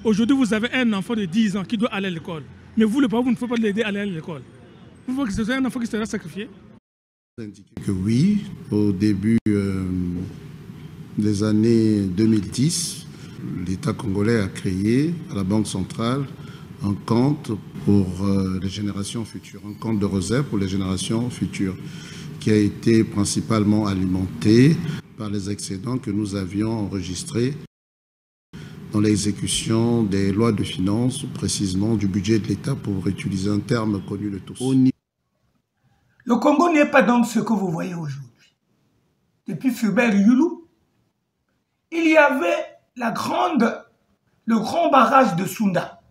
aujourd'hui vous avez un enfant de 10 ans qui doit aller à l'école. Mais vous, le parent, vous ne pouvez pas l'aider à aller à l'école. Vous voulez que ce soit un enfant qui sera sacrifié? Que oui, au début des années 2010, l'État congolais a créé à la Banque centrale un compte pour les générations futures, un compte de réserve pour les générations futures, qui a été principalement alimenté par les excédents que nous avions enregistrés dans l'exécution des lois de finances, précisément du budget de l'État, pour utiliser un terme connu de tous. Le Congo n'est pas donc ce que vous voyez aujourd'hui. Depuis Fulbert Yulu, il y avait le grand barrage de Sunda,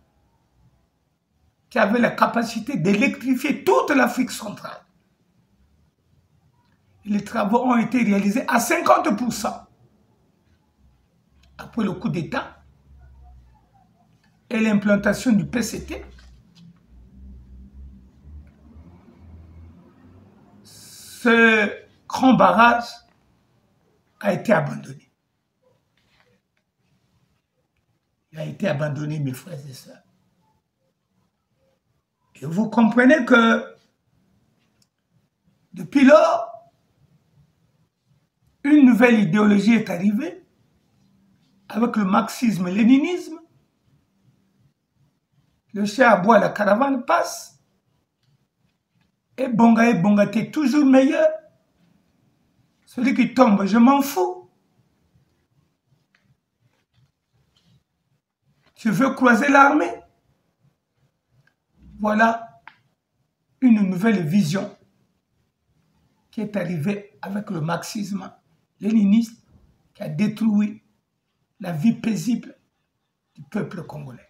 qui avait la capacité d'électrifier toute l'Afrique centrale. Et les travaux ont été réalisés à 50%. Après le coup d'État et l'implantation du PCT, ce grand barrage a été abandonné. Il a été abandonné, mes frères et sœurs. Et vous comprenez que depuis lors, une nouvelle idéologie est arrivée avec le marxisme-léninisme. Le chien aboie, la caravane passe. Et Bonga t'es toujours meilleur. Celui qui tombe, je m'en fous. Tu veux croiser l'armée? Voilà une nouvelle vision qui est arrivée avec le marxisme-léninisme qui a détruit la vie paisible du peuple congolais.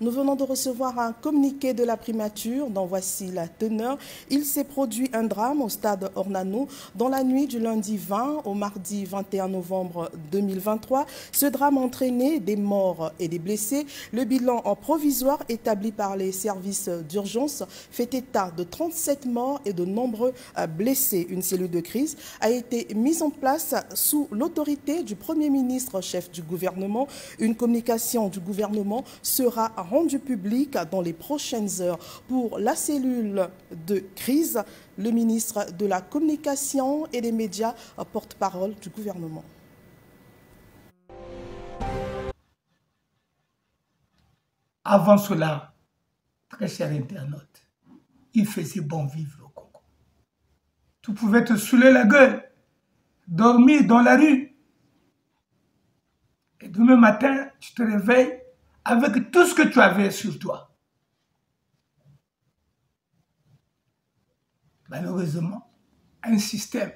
Nous venons de recevoir un communiqué de la primature, dont voici la teneur. Il s'est produit un drame au stade Ornano dans la nuit du lundi 20 au mardi 21 novembre 2023. Ce drame a entraîné des morts et des blessés. Le bilan en provisoire établi par les services d'urgence fait état de 37 morts et de nombreux blessés. Une cellule de crise a été mise en place sous l'autorité du Premier ministre, chef du gouvernement. Une communication du gouvernement sera rendu public dans les prochaines heures. Pour la cellule de crise, le ministre de la Communication et des Médias, porte-parole du gouvernement. Avant cela, très chers internautes, il faisait bon vivre au Congo. Tu pouvais te saouler la gueule, dormir dans la rue. Et demain matin, tu te réveilles avec tout ce que tu avais sur toi. Malheureusement, un système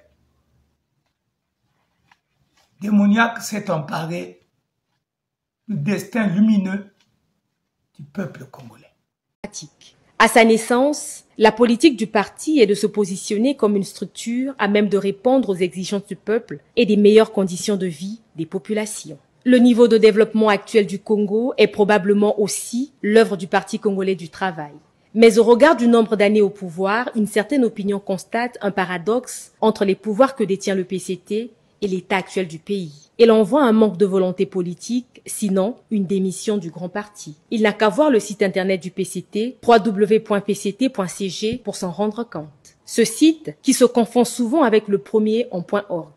démoniaque s'est emparé du destin lumineux du peuple congolais. À sa naissance, la politique du parti est de se positionner comme une structure à même de répondre aux exigences du peuple et des meilleures conditions de vie des populations. Le niveau de développement actuel du Congo est probablement aussi l'œuvre du Parti congolais du travail. Mais au regard du nombre d'années au pouvoir, une certaine opinion constate un paradoxe entre les pouvoirs que détient le PCT et l'état actuel du pays. Elle en voit un manque de volonté politique, sinon une démission du grand parti. Il n'a qu'à voir le site internet du PCT, www.pct.cg, pour s'en rendre compte. Ce site, qui se confond souvent avec le premier en .org,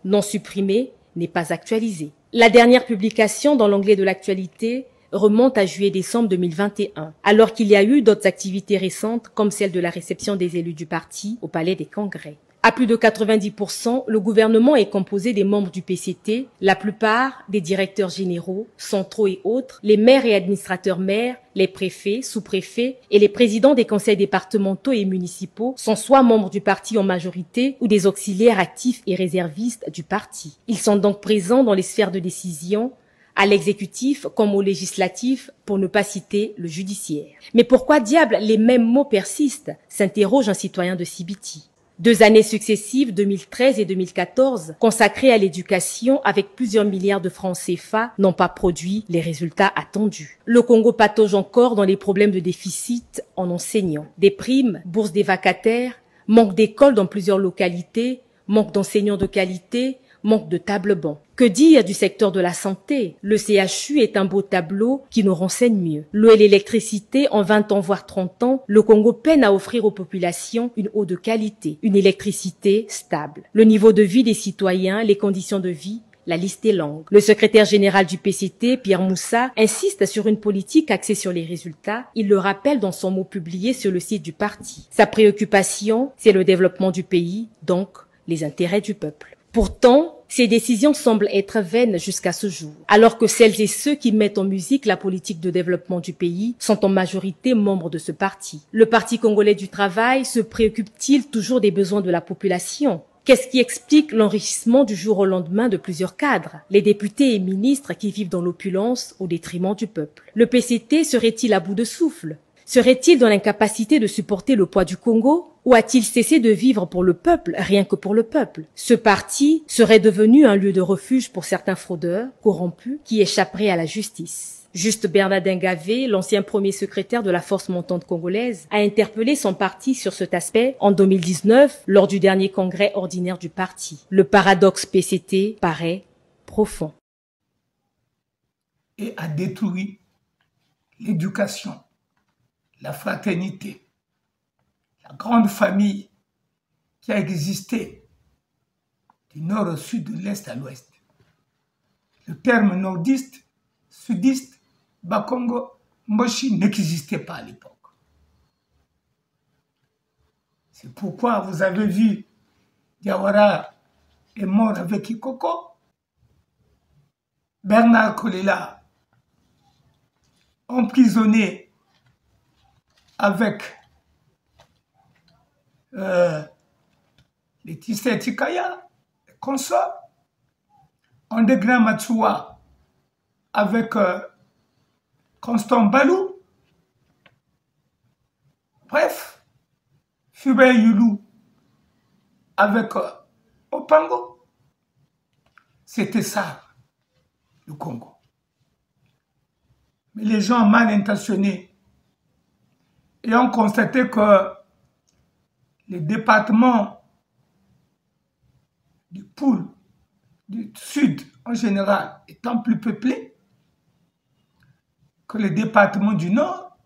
non supprimé, n'est pas actualisé. La dernière publication dans l'onglet de l'actualité remonte à juillet-décembre 2021, alors qu'il y a eu d'autres activités récentes comme celle de la réception des élus du parti au Palais des Congrès. À plus de 90%, le gouvernement est composé des membres du PCT, la plupart des directeurs généraux, centraux et autres, les maires et administrateurs maires, les préfets, sous-préfets et les présidents des conseils départementaux et municipaux sont soit membres du parti en majorité ou des auxiliaires actifs et réservistes du parti. Ils sont donc présents dans les sphères de décision, à l'exécutif comme au législatif, pour ne pas citer le judiciaire. Mais pourquoi diable les mêmes mots persistent, s'interroge un citoyen de Sibiti. 2 années successives, 2013 et 2014, consacrées à l'éducation avec plusieurs milliards de francs CFA, n'ont pas produit les résultats attendus. Le Congo patauge encore dans les problèmes de déficit en enseignants. Des primes, bourses des vacataires, manque d'écoles dans plusieurs localités, manque d'enseignants de qualité, manque de table-banc. Que dire du secteur de la santé? Le CHU est un beau tableau qui nous renseigne mieux. L'eau et l'électricité, en 20 ans voire 30 ans, le Congo peine à offrir aux populations une eau de qualité, une électricité stable. Le niveau de vie des citoyens, les conditions de vie, la liste est longue. Le secrétaire général du PCT, Pierre Moussa, insiste sur une politique axée sur les résultats. Il le rappelle dans son mot publié sur le site du parti. Sa préoccupation, c'est le développement du pays, donc les intérêts du peuple. Pourtant, ces décisions semblent être vaines jusqu'à ce jour, alors que celles et ceux qui mettent en musique la politique de développement du pays sont en majorité membres de ce parti. Le Parti congolais du travail se préoccupe-t-il toujours des besoins de la population? Qu'est-ce qui explique l'enrichissement du jour au lendemain de plusieurs cadres, les députés et ministres qui vivent dans l'opulence au détriment du peuple? Le PCT serait-il à bout de souffle? Serait-il dans l'incapacité de supporter le poids du Congo? Ou a-t-il cessé de vivre pour le peuple, rien que pour le peuple? Ce parti serait devenu un lieu de refuge pour certains fraudeurs, corrompus, qui échapperaient à la justice. Juste Bernardin Gavé, l'ancien premier secrétaire de la force montante congolaise, a interpellé son parti sur cet aspect en 2019 lors du dernier congrès ordinaire du parti. Le paradoxe PCT paraît profond. Et a détruit l'éducation, la fraternité, la grande famille qui a existé du nord au sud, de l'est à l'ouest. Le terme nordiste, sudiste, Bakongo, Mboshi n'existait pas à l'époque. C'est pourquoi vous avez vu Diawara est mort avec Ikoko, Bernard Kolela emprisonné avec les Tissé Tikaya, les consorts, André Grand Matsua avec Constant Balou, bref, Fubin Yulu avec Opango. C'était ça, le Congo. Mais les gens mal intentionnés ayant constaté que les départements du pôle, du sud en général, étant plus peuplés que les départements du nord,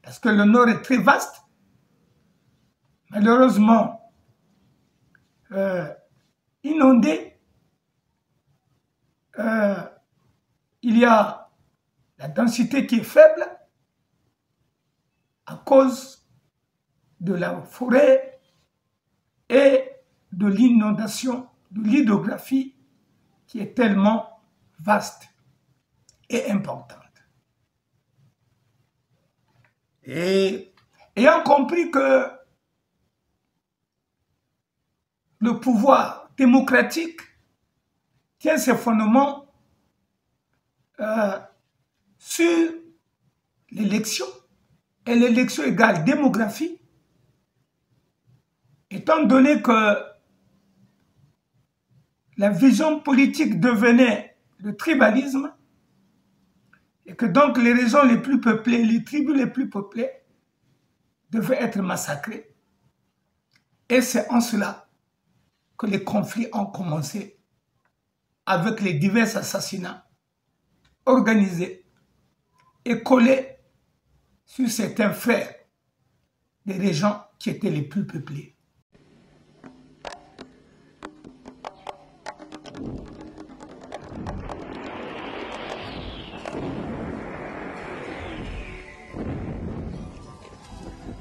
parce que le nord est très vaste, malheureusement inondé, il y a la densité qui est faible à cause de la forêt et de l'inondation, de l'hydrographie qui est tellement vaste et importante. Et ayant compris que le pouvoir démocratique tient ses fondements sur l'élection, et l'élection égale démographie, étant donné que la vision politique devenait le tribalisme, et que donc les régions les plus peuplées, les tribus les plus peuplées devaient être massacrées. Et c'est en cela que les conflits ont commencé avec les divers assassinats organisés et collés sur certains frères des régions qui étaient les plus peuplées.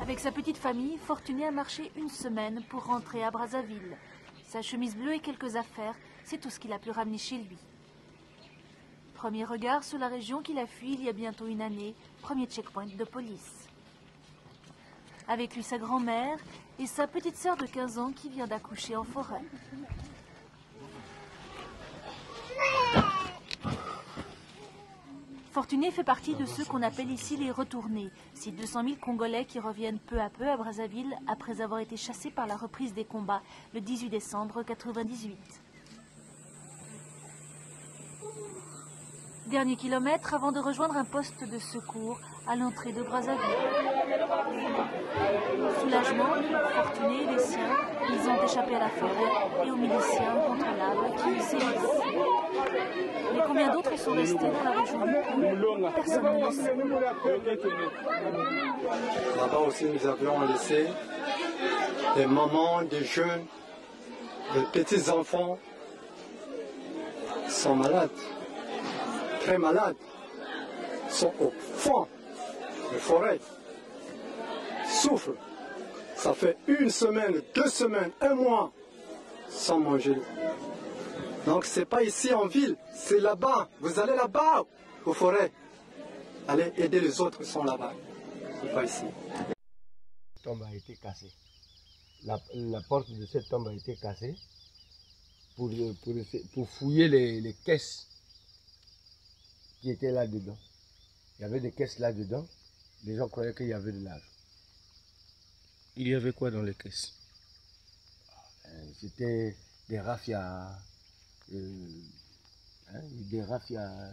Avec sa petite famille, Fortuné a marché une semaine pour rentrer à Brazzaville. Sa chemise bleue et quelques affaires, c'est tout ce qu'il a pu ramener chez lui. Premier regard sur la région qu'il a fui il y a bientôt une année, premier checkpoint de police. Avec lui sa grand-mère et sa petite sœur de 15 ans qui vient d'accoucher en forêt. Fortuné fait partie de ceux qu'on appelle ici les retournés, ces 200 000 Congolais qui reviennent peu à peu à Brazzaville après avoir été chassés par la reprise des combats le 18 décembre 1998. Dernier kilomètre avant de rejoindre un poste de secours à l'entrée de Brazzaville. Soulagement, fortunés et les siens, ils ont échappé à la forêt et aux miliciens incontrôlables qui y sévissent. Mais combien d'autres sont restés dans la région du Pont? Personne ne le sait. Là-bas aussi, nous avions laissé des mamans, des jeunes, des petits-enfants sont malades, très malades, sont au fond de la forêt, souffrent. Ça fait 1 semaine, 2 semaines, 1 mois sans manger. Donc c'est pas ici en ville, c'est là-bas. Vous allez là-bas, aux forêts. Allez aider les autres qui sont là-bas. C'est pas ici. La tombe a été cassée. La porte de cette tombe a été cassée pour fouiller les caisses qui étaient là-dedans. Il y avait des caisses là-dedans. Les gens croyaient qu'il y avait de l'argent. Il y avait quoi dans les caisses? C'était des raffias, des raffias,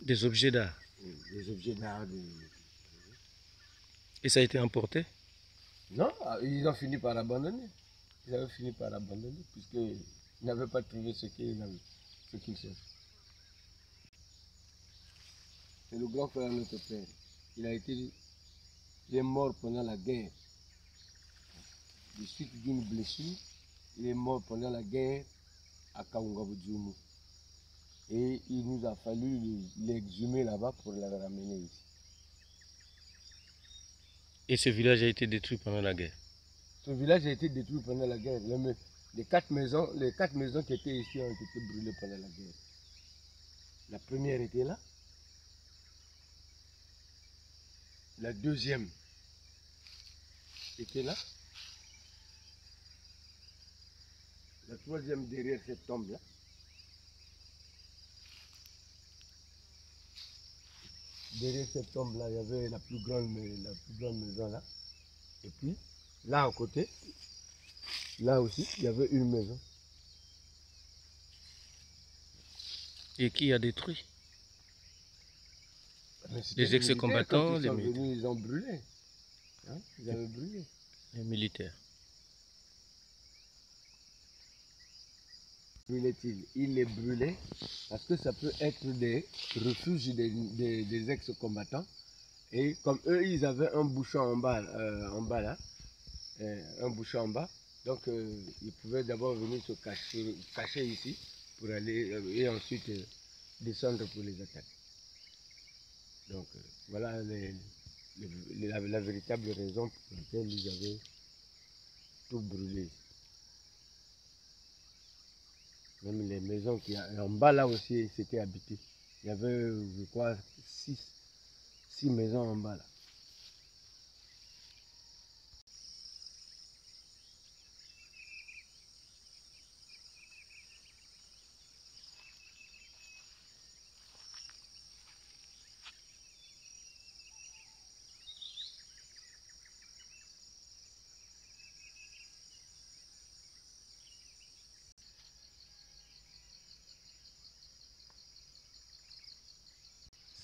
des objets d'art. Des objets d'art. Et ça a été emporté? Non, ils ont fini par abandonner. Ils avaient fini par abandonner puisqu'ils n'avaient pas trouvé ce qu'ils cherchaient. C'est le grand frère de notre père. Il est mort pendant la guerre. De suite d'une blessure, il est mort pendant la guerre à Kaungabudjumu. Et il nous a fallu l'exhumer là-bas pour la ramener ici. Et ce village a été détruit pendant la guerre? Ce village a été détruit pendant la guerre. Les quatre maisons qui étaient ici ont été brûlées pendant la guerre. La première était là. La deuxième était là. La troisième derrière cette tombe-là. Derrière cette tombe-là, il y avait la plus grande maison là. Et puis, là à côté, là aussi, il y avait une maison. Et qui a détruit? Les ex-combattants, les militaires. Ils ont brûlé. Hein? Ils avaient brûlé. Les militaires. Il les brûlait parce que ça peut être des refuges des ex-combattants. Et comme eux, ils avaient un bouchon en bas là, un bouchon en bas, donc ils pouvaient d'abord venir se cacher ici pour aller et ensuite descendre pour les attaquer. Donc voilà la véritable raison pour laquelle ils avaient tout brûlé. Même les maisons qui en bas là aussi c'était habité. Il y avait, je crois, 6 maisons en bas là.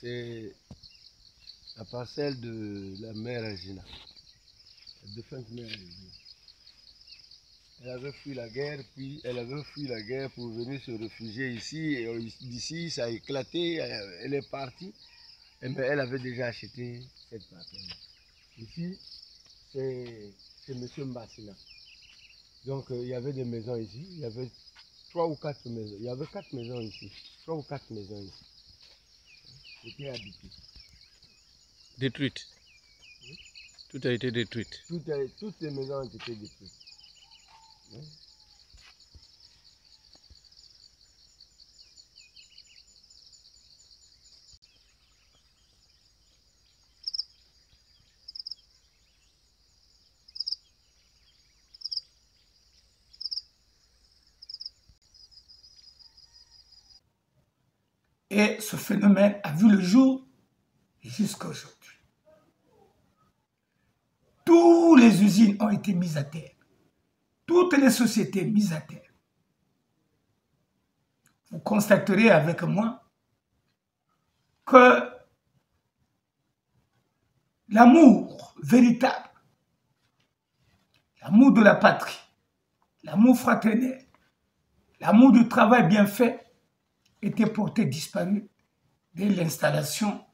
C'est la parcelle de la mère Agina, la défunte mère Agina. Elle avait fui la guerre, pour venir se réfugier ici, et d'ici ça a éclaté, elle est partie, mais elle avait déjà acheté cette parcelle. Ici, c'est M. Mbassina. Donc il y avait des maisons ici, il y avait 3 ou 4 maisons, il y avait 4 maisons ici, 3 ou 4 maisons ici. C'était habité. Détruite. Oui. Tout a été détruite. Toutes les maisons ont été détruites. Oui. Et ce phénomène a vu le jour jusqu'à aujourd'hui. Toutes les usines ont été mises à terre. Toutes les sociétés mises à terre. vous constaterez avec moi que l'amour véritable, l'amour de la patrie, l'amour fraternel, l'amour du travail bien fait était porté disparu dès l'installation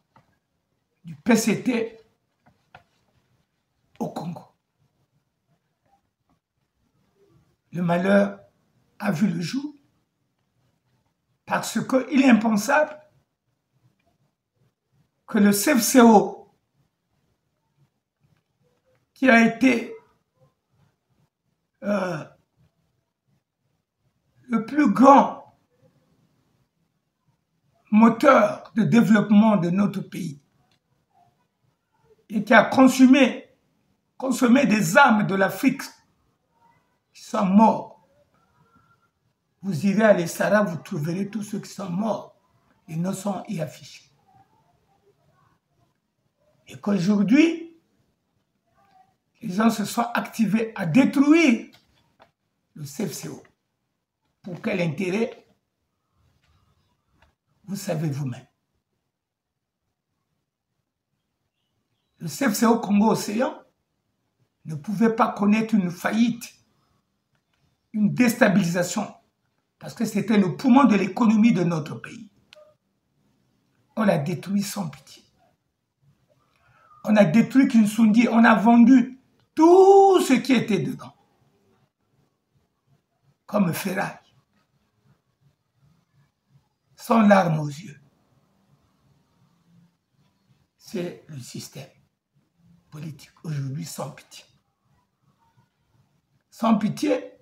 du PCT au Congo. Le malheur a vu le jour parce qu'il est impensable que le CFCO, qui a été le plus grand moteur de développement de notre pays et qui a consommé des âmes de l'Afrique qui sont morts. Vous irez à l'Essara, vous trouverez tous ceux qui sont morts. Les noms sont y affichés. Et qu'aujourd'hui, les gens se sont activés à détruire le CFCO. Pour quel intérêt? Vous savez vous-même. Le CFCO Congo-Océan ne pouvait pas connaître une faillite, une déstabilisation, parce que c'était le poumon de l'économie de notre pays. On l'a détruit sans pitié. On a détruit Kinsundi, on a vendu tout ce qui était dedans, comme ferraille, sans larmes aux yeux. C'est le système politique aujourd'hui sans pitié. Sans pitié,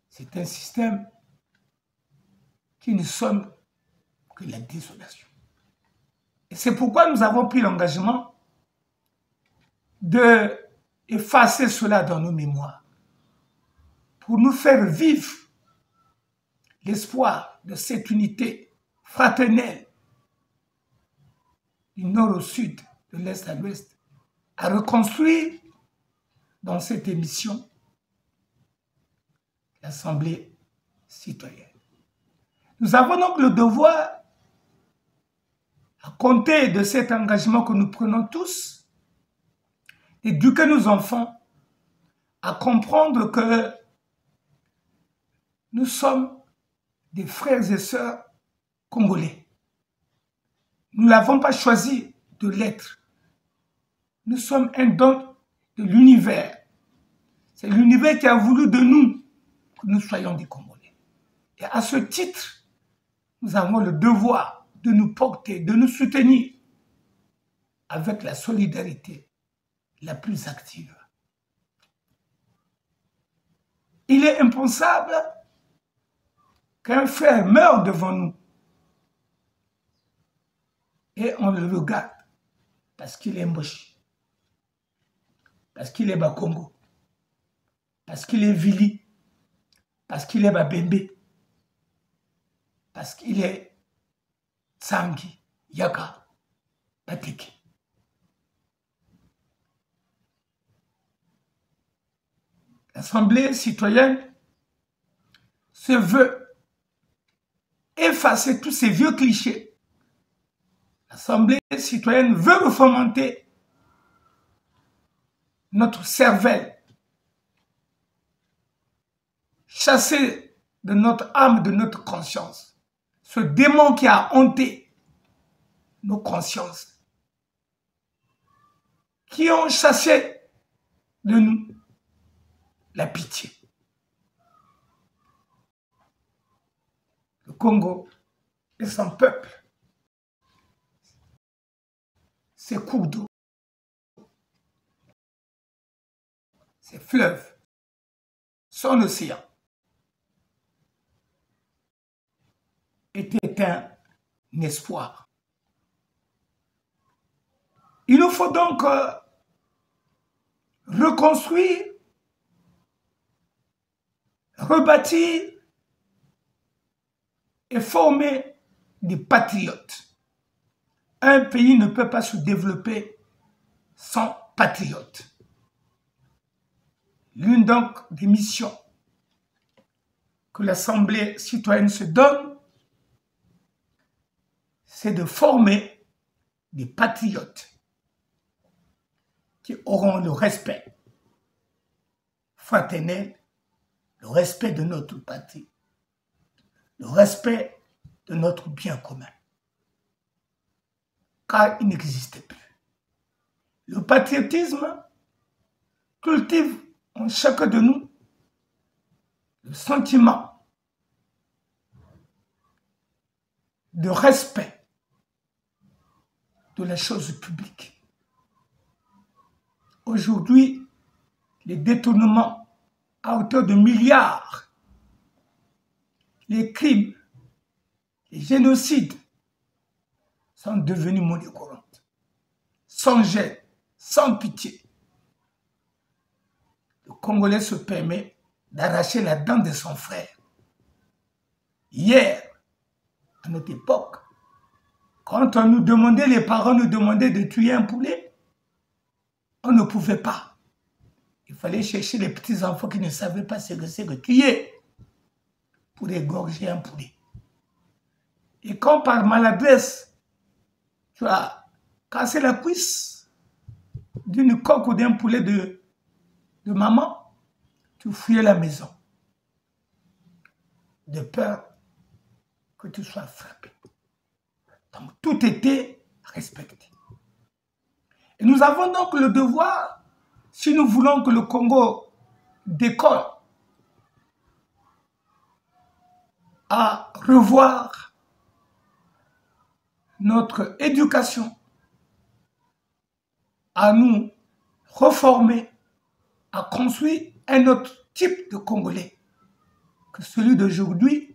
c'est un système qui ne somme que la désolation. Et c'est pourquoi nous avons pris l'engagement d'effacer cela dans nos mémoires, pour nous faire vivre l'espoir de cette unité fraternelle du nord au sud, de l'est à l'ouest, à reconstruire dans cette émission l'Assemblée citoyenne. Nous avons donc le devoir, à compter de cet engagement que nous prenons tous, d'éduquer nos enfants à comprendre que nous sommes des frères et sœurs congolais. Nous ne l'avons pas choisi de l'être. Nous sommes un don de l'univers. C'est l'univers qui a voulu de nous que nous soyons des Congolais. Et à ce titre, nous avons le devoir de nous porter, de nous soutenir avec la solidarité la plus active. Il est impensable qu'un frère meure devant nous et on le regarde parce qu'il est moche, parce qu'il est Bakongo, parce qu'il est Vili, parce qu'il est Babembe, parce qu'il est Tsangi, Yaka, Bateki. L'Assemblée citoyenne se veut effacer tous ces vieux clichés. L'Assemblée citoyenne veut refomenter notre cervelle, chasser de notre âme, de notre conscience, ce démon qui a hanté nos consciences, qui ont chassé de nous la pitié. Le Congo et son peuple, ses cours d'eau, ses fleuves, son océan, était un espoir. Il nous faut donc reconstruire, rebâtir et former des patriotes. Un pays ne peut pas se développer sans patriotes. L'une donc des missions que l'Assemblée citoyenne se donne, c'est de former des patriotes qui auront le respect fraternel, le respect de notre patrie, le respect de notre bien commun. Car il n'existait plus. Le patriotisme cultive en chacun de nous le sentiment de respect de la chose publique. Aujourd'hui, les détournements à hauteur de milliards, les crimes, les génocides sont devenus monnaie courante, sans gêne, sans pitié. Le Congolais se permet d'arracher la dent de son frère. Hier, à notre époque, quand on nous demandait, les parents nous demandaient de tuer un poulet, on ne pouvait pas. Il fallait chercher les petits-enfants qui ne savaient pas ce que c'est que tuer pour égorger un poulet. Et quand par maladresse, tu as cassé la cuisse d'une coque ou d'un poulet de maman, tu fouillais la maison de peur que tu sois frappé. Donc tout était respecté. Et nous avons donc le devoir, si nous voulons que le Congo décolle, à revoir notre éducation, à nous reformer, à construire un autre type de Congolais que celui d'aujourd'hui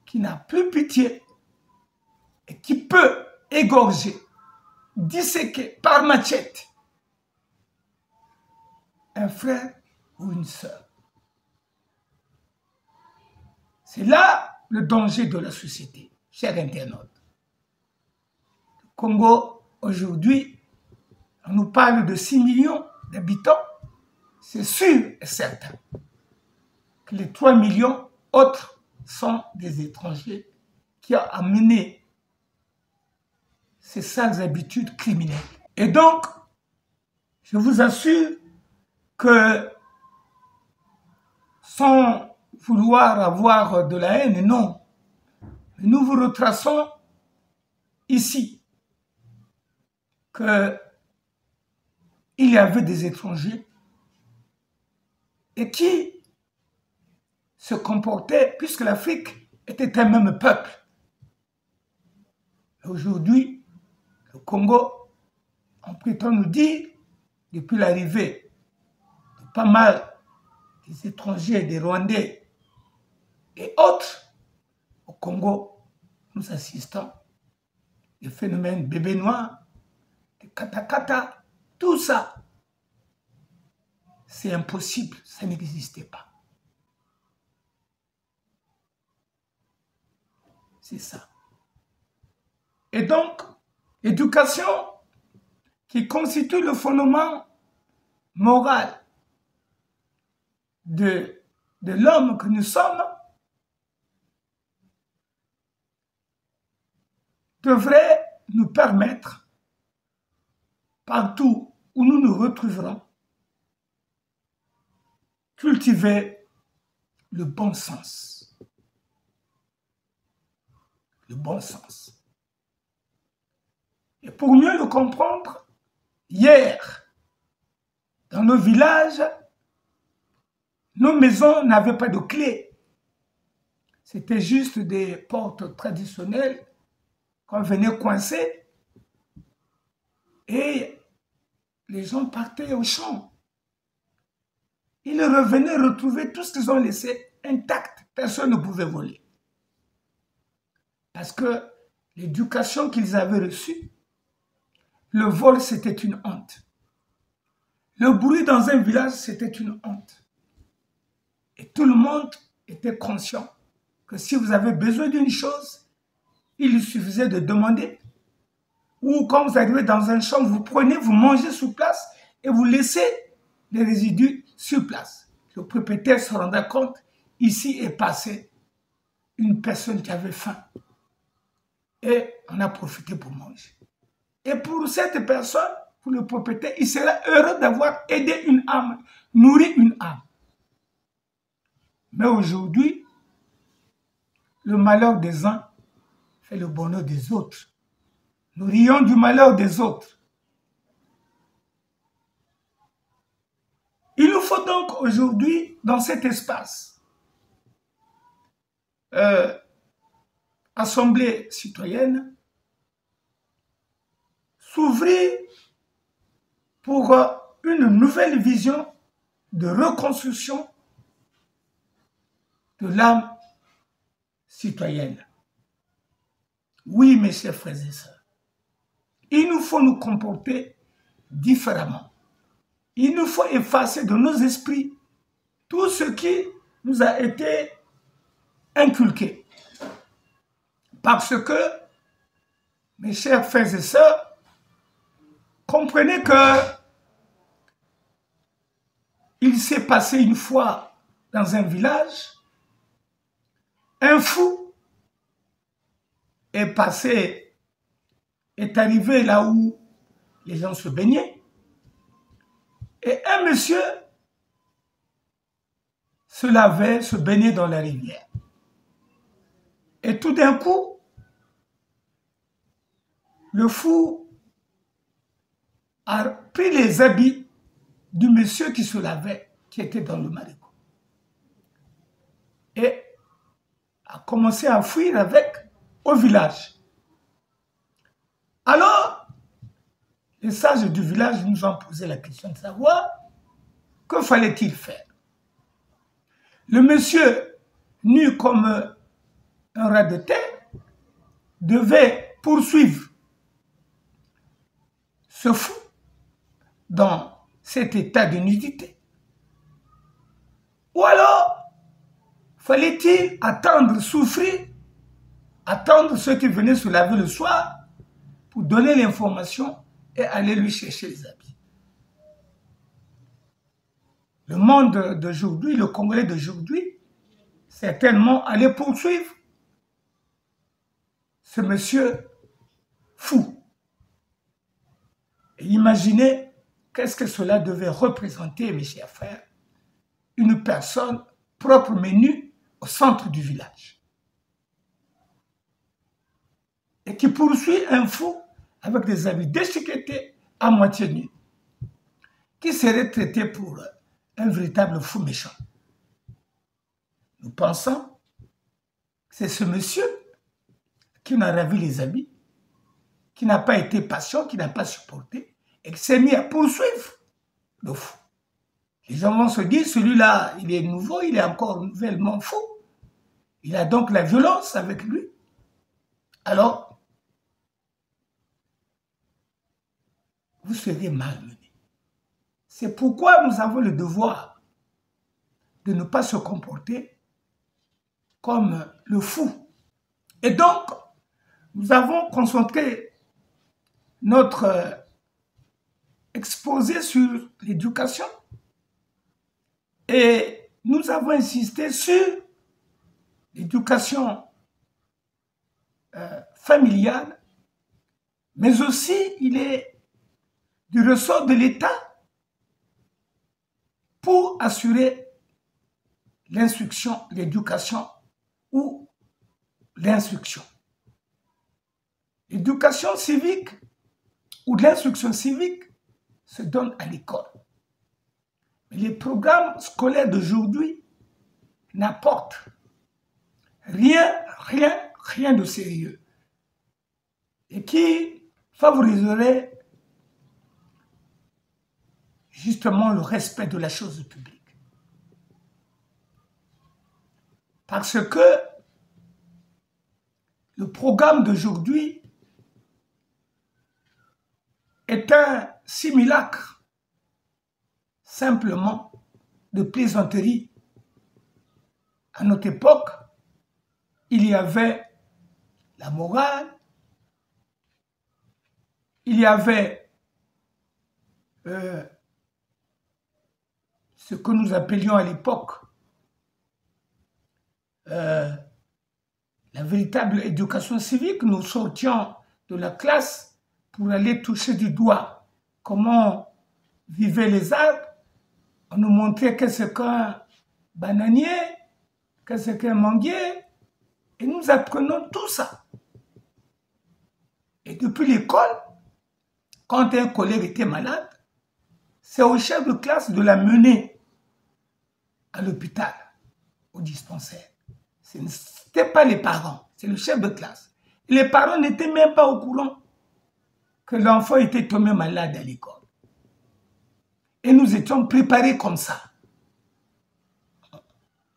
qui n'a plus pitié et qui peut égorger, disséquer par machette un frère ou une sœur. C'est là le danger de la société, chers internautes. Le Congo, aujourd'hui, on nous parle de 6 millions d'habitants. C'est sûr et certain que les 3 millions autres sont des étrangers qui ont amené ces sales habitudes criminelles. Et donc, je vous assure que sans vouloir avoir de la haine, non. Nous vous retraçons ici qu'il y avait des étrangers et qui se comportaient, puisque l'Afrique était un même peuple. Aujourd'hui, le Congo, on prétend nous dire, depuis l'arrivée de pas mal des étrangers, des Rwandais et autres, au Congo, nous assistons des phénomènes bébés noirs, des katakata, tout ça. C'est impossible, ça n'existait pas. C'est ça. Et donc, l'éducation qui constitue le fondement moral de l'homme que nous sommes devrait nous permettre, partout où nous nous retrouverons, cultiver le bon sens. Le bon sens. Et pour mieux le comprendre, hier, dans nos villages, nos maisons n'avaient pas de clé. C'était juste des portes traditionnelles qu'on venait coincer et les gens partaient au champ. Ils revenaient retrouver tout ce qu'ils ont laissé intact. Personne ne pouvait voler. Parce que l'éducation qu'ils avaient reçue, le vol, c'était une honte. Le bruit dans un village, c'était une honte. Et tout le monde était conscient que si vous avez besoin d'une chose, il suffisait de demander. Ou quand vous arrivez dans un champ, vous prenez, vous mangez sur place et vous laissez les résidus sur place. Le propriétaire se rendra compte, ici est passée une personne qui avait faim. Et on a profité pour manger. Et pour cette personne, pour le propriétaire, il serait heureux d'avoir aidé une âme, nourri une âme. Mais aujourd'hui, le malheur des uns fait le bonheur des autres. Nous rions du malheur des autres. Il nous faut donc aujourd'hui, dans cet espace, assemblée citoyenne, s'ouvrir pour une nouvelle vision de reconstruction de l'âme citoyenne. Oui, mes chers frères et sœurs, il nous faut nous comporter différemment. Il nous faut effacer de nos esprits tout ce qui nous a été inculqué. Parce que, mes chers frères et sœurs, comprenez que il s'est passé une fois dans un village, un fou est arrivé là où les gens se baignaient, et un monsieur se lavait, se baignait dans la rivière. Et tout d'un coup, le fou a pris les habits du monsieur qui se lavait, qui était dans le marigot, et a commencé à fuir avec au village. Alors, les sages du village nous ont posé la question de savoir que fallait-il faire. Le monsieur, nu comme un rat de terre, devait poursuivre ce fou dans cet état de nudité. Ou alors, fallait-il attendre, souffrir, attendre ceux qui venaient se laver le soir pour donner l'information et aller lui chercher les habits. Le monde d'aujourd'hui, le Congolais d'aujourd'hui, certainement allait poursuivre ce monsieur fou. Et imaginez qu'est-ce que cela devait représenter, mes chers frères, une personne propre mais nue au centre du village. Et qui poursuit un fou avec des habits déchiquetés à moitié nus, qui serait traité pour un véritable fou méchant. Nous pensons que c'est ce monsieur qui n'a ravi les habits, qui n'a pas été patient, qui n'a pas supporté, et qui s'est mis à poursuivre le fou. Les gens vont se dire, celui-là, il est nouveau, il est encore nouvellement fou. Il a donc la violence avec lui. Alors, vous serez malmenés. C'est pourquoi nous avons le devoir de ne pas se comporter comme le fou. Et donc, nous avons concentré notre exposé sur l'éducation et nous avons insisté sur l'éducation familiale, mais aussi il est du ressort de l'État pour assurer l'instruction, l'éducation ou l'instruction. L'éducation civique ou l'instruction civique se donne à l'école. Mais les programmes scolaires d'aujourd'hui n'apportent rien de sérieux et qui favoriserait justement le respect de la chose publique. Parce que le programme d'aujourd'hui est un simulacre simplement de plaisanterie. À notre époque, il y avait la morale, il y avait ce que nous appelions à l'époque la véritable éducation civique, nous sortions de la classe pour aller toucher du doigt comment vivaient les arbres. On nous montrait qu'est-ce qu'un bananier, qu'est-ce qu'un manguier, et nous apprenons tout ça. Et depuis l'école, quand un collègue était malade, c'est au chef de classe de la mener à l'hôpital, au dispensaire. Ce n'était pas les parents, c'est le chef de classe. Les parents n'étaient même pas au courant que l'enfant était tombé malade à l'école. Et nous étions préparés comme ça.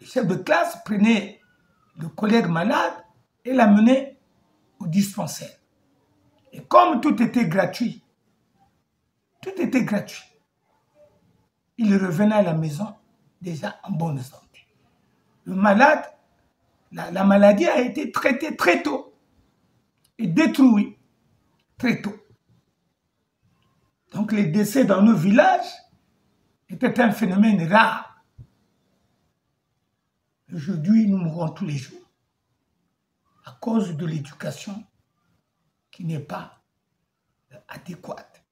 Le chef de classe prenait le collègue malade et l'amenait au dispensaire. Et comme tout était gratuit, il revenait à la maison déjà en bonne santé. Le malade, la maladie a été traitée très tôt et détruite très tôt. Donc les décès dans nos villages étaient un phénomène rare. Aujourd'hui, nous mourons tous les jours à cause de l'éducation qui n'est pas adéquate,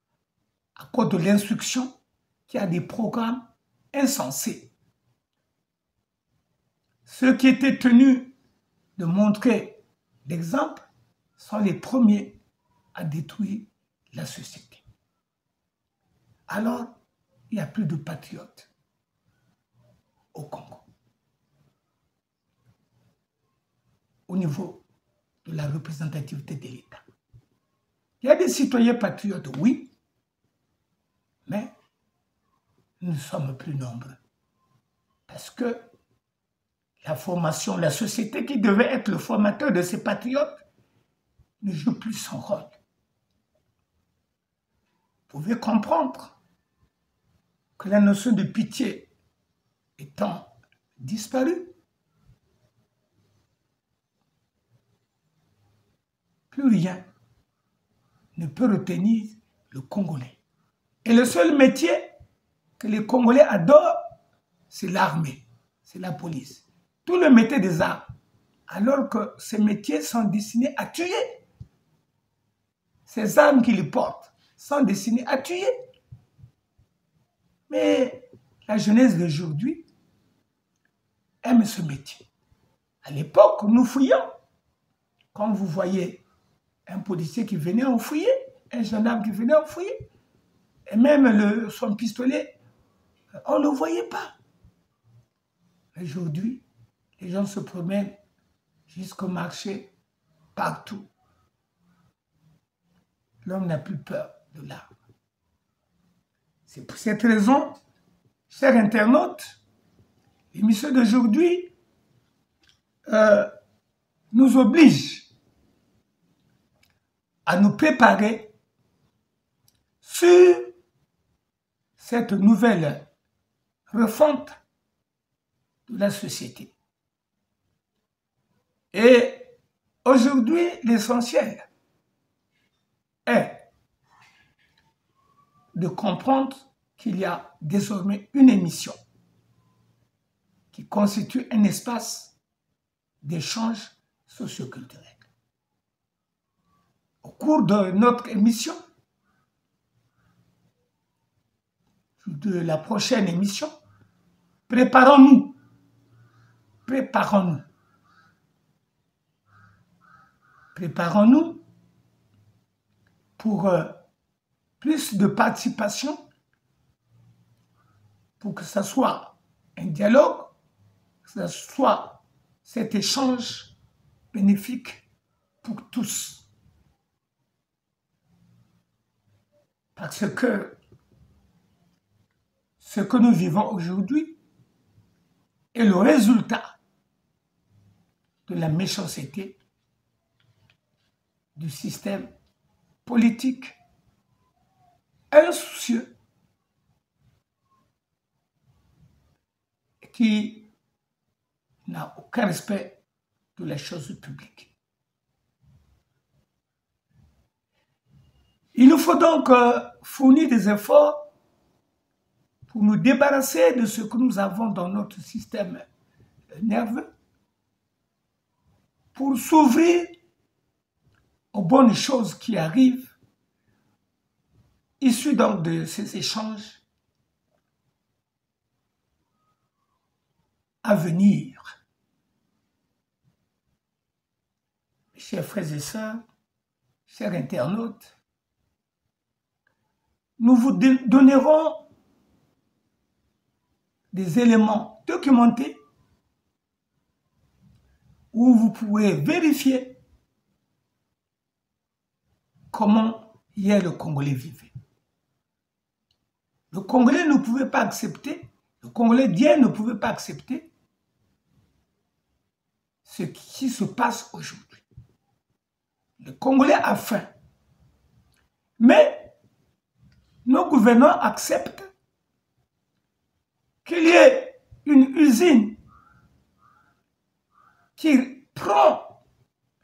à cause de l'instruction qui a des programmes insensés. Ceux qui étaient tenus de montrer l'exemple sont les premiers à détruire la société. Alors, il n'y a plus de patriotes au Congo. Au niveau de la représentativité de l'État. Il y a des citoyens patriotes, oui, mais nous sommes plus nombreux. Parce que la formation, la société qui devait être le formateur de ces patriotes ne joue plus son rôle. Vous pouvez comprendre que la notion de pitié étant disparue, plus rien ne peut retenir le Congolais. Et le seul métier que les Congolais adorent, c'est l'armée, c'est la police. Tout le métier des armes, alors que ces métiers sont destinés à tuer. Ces armes qu'ils portent sont destinées à tuer. Mais la jeunesse d'aujourd'hui aime ce métier. À l'époque, nous fouillions. Quand vous voyez un policier qui venait en fouiller, un gendarme qui venait en fouiller, et même son pistolet, on ne le voyait pas. Aujourd'hui, les gens se promènent jusqu'au marché, partout. L'homme n'a plus peur de l'arme. C'est pour cette raison, chers internautes, l'émission d'aujourd'hui nous oblige à nous préparer sur cette nouvelle refonte de la société. Et aujourd'hui, l'essentiel est de comprendre qu'il y a désormais une émission qui constitue un espace d'échange socioculturel. Au cours de notre émission, de la prochaine émission, préparons-nous pour plus de participation, pour que ce soit un dialogue, que ce soit cet échange bénéfique pour tous. Parce que ce que nous vivons aujourd'hui est le résultat de la méchanceté du système politique insoucieux qui n'a aucun respect de la chose publique. Il nous faut donc fournir des efforts pour nous débarrasser de ce que nous avons dans notre système nerveux, pour s'ouvrir aux bonnes choses qui arrivent, issues donc de ces échanges à venir. Chers frères et sœurs, chers internautes, nous vous donnerons des éléments documentés où vous pourrez vérifier comment hier le Congolais vivait. Le Congolais ne pouvait pas accepter, le Congolais d'hier ne pouvait pas accepter ce qui se passe aujourd'hui. Le Congolais a faim. Mais nos gouvernants acceptent qu'il y ait une usine qui prend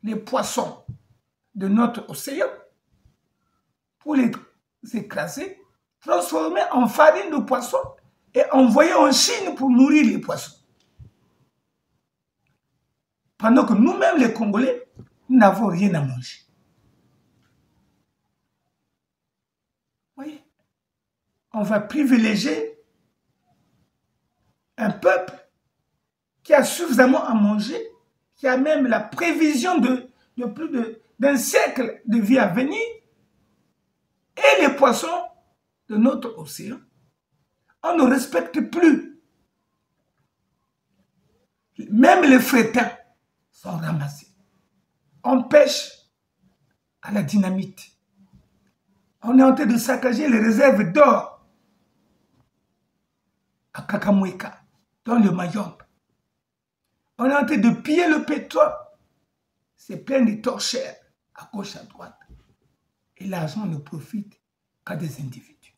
les poissons de notre océan pour les écraser, transformer en farine de poisson et envoyer en Chine pour nourrir les poissons. Pendant que nous-mêmes, les Congolais, nous n'avons rien à manger. Vous voyez, on va privilégier un peuple qui a suffisamment à manger, qui a même la prévision de plus d'un siècle de vie à venir, et les poissons de notre océan, on ne respecte plus. Même les frétins sont ramassés. On pêche à la dynamite. On est en train de saccager les réserves d'or à Kakamweka, dans le Mayombe. On est en train de piller le pétrole. C'est plein de torchères à gauche, à droite. Et l'argent ne profite qu'à des individus.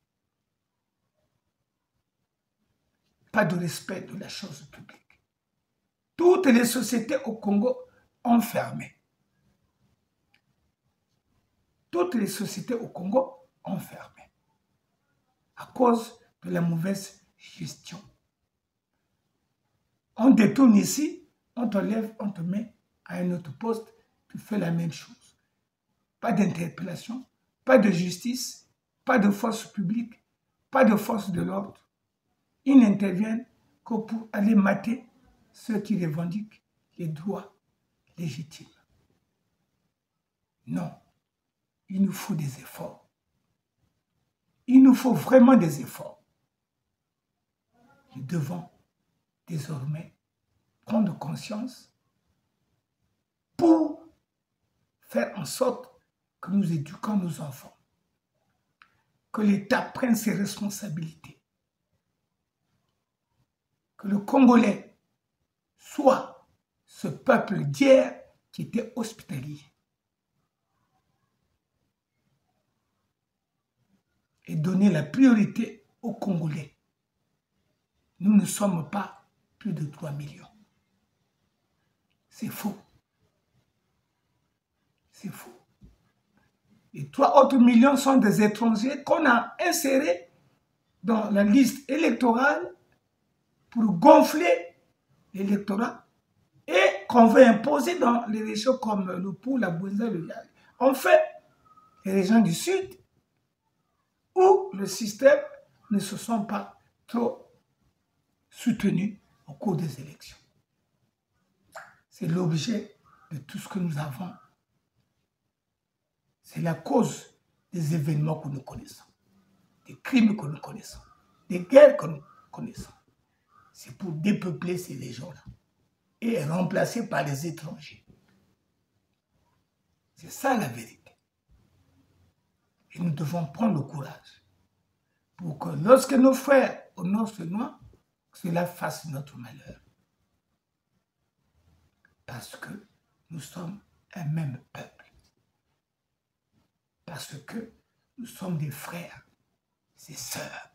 Pas de respect de la chose publique. Toutes les sociétés au Congo ont fermé. Toutes les sociétés au Congo ont fermé à cause de la mauvaise gestion. On détourne ici, on te lève, on te met à un autre poste, tu fais la même chose. Pas d'interpellation, pas de justice, pas de force publique, pas de force de l'ordre. Ils n'interviennent que pour aller mater ceux qui revendiquent les droits légitimes. Non, il nous faut des efforts. Il nous faut vraiment des efforts. Nous devons désormais prendre conscience pour faire en sorte que nous éduquons nos enfants, que l'État prenne ses responsabilités, que le Congolais soit ce peuple d'hier qui était hospitalier. Et donner la priorité aux Congolais. Nous ne sommes pas plus de 3 millions. C'est faux. C'est faux. Les 3 autres millions sont des étrangers qu'on a insérés dans la liste électorale pour gonfler l'électorat et qu'on veut imposer dans les régions comme le Pou, la Bouenza, le Yali. En fait, les régions du Sud, où le système ne se sont pas trop soutenus au cours des élections. C'est l'objet de tout ce que nous avons. C'est la cause des événements que nous connaissons, des crimes que nous connaissons, des guerres que nous connaissons. C'est pour dépeupler ces régions-là et remplacer par les étrangers. C'est ça la vérité. Et nous devons prendre le courage pour que lorsque nos frères au nord se noient, cela fasse notre malheur. Parce que nous sommes un même peuple. Parce que nous sommes des frères, des sœurs.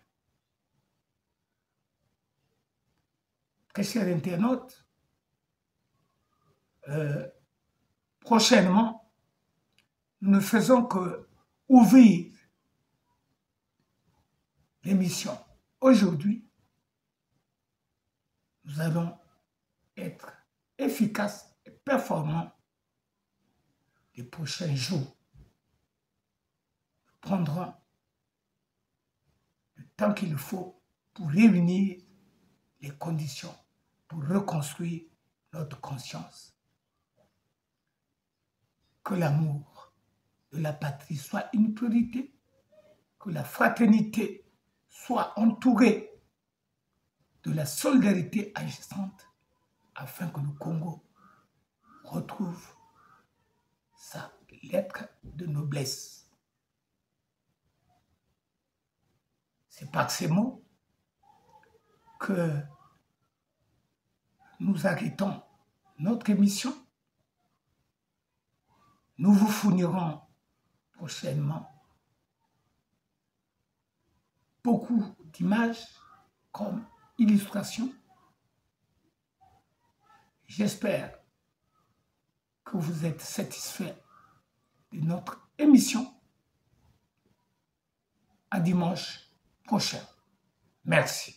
Très chers internautes, prochainement, nous ne faisons que ouvrir l'émission. Aujourd'hui, nous allons être efficaces et performants des prochains jours. Nous prendrons le temps qu'il faut pour réunir les conditions pour reconstruire notre conscience. Que l'amour de la patrie soit une priorité, que la fraternité soit entourée de la solidarité agissante afin que le Congo retrouve sa lettre de noblesse. C'est par ces mots que nous arrêtons notre émission. Nous vous fournirons prochainement beaucoup d'images comme illustrations. J'espère que vous êtes satisfaits de notre émission. À dimanche prochain. Merci.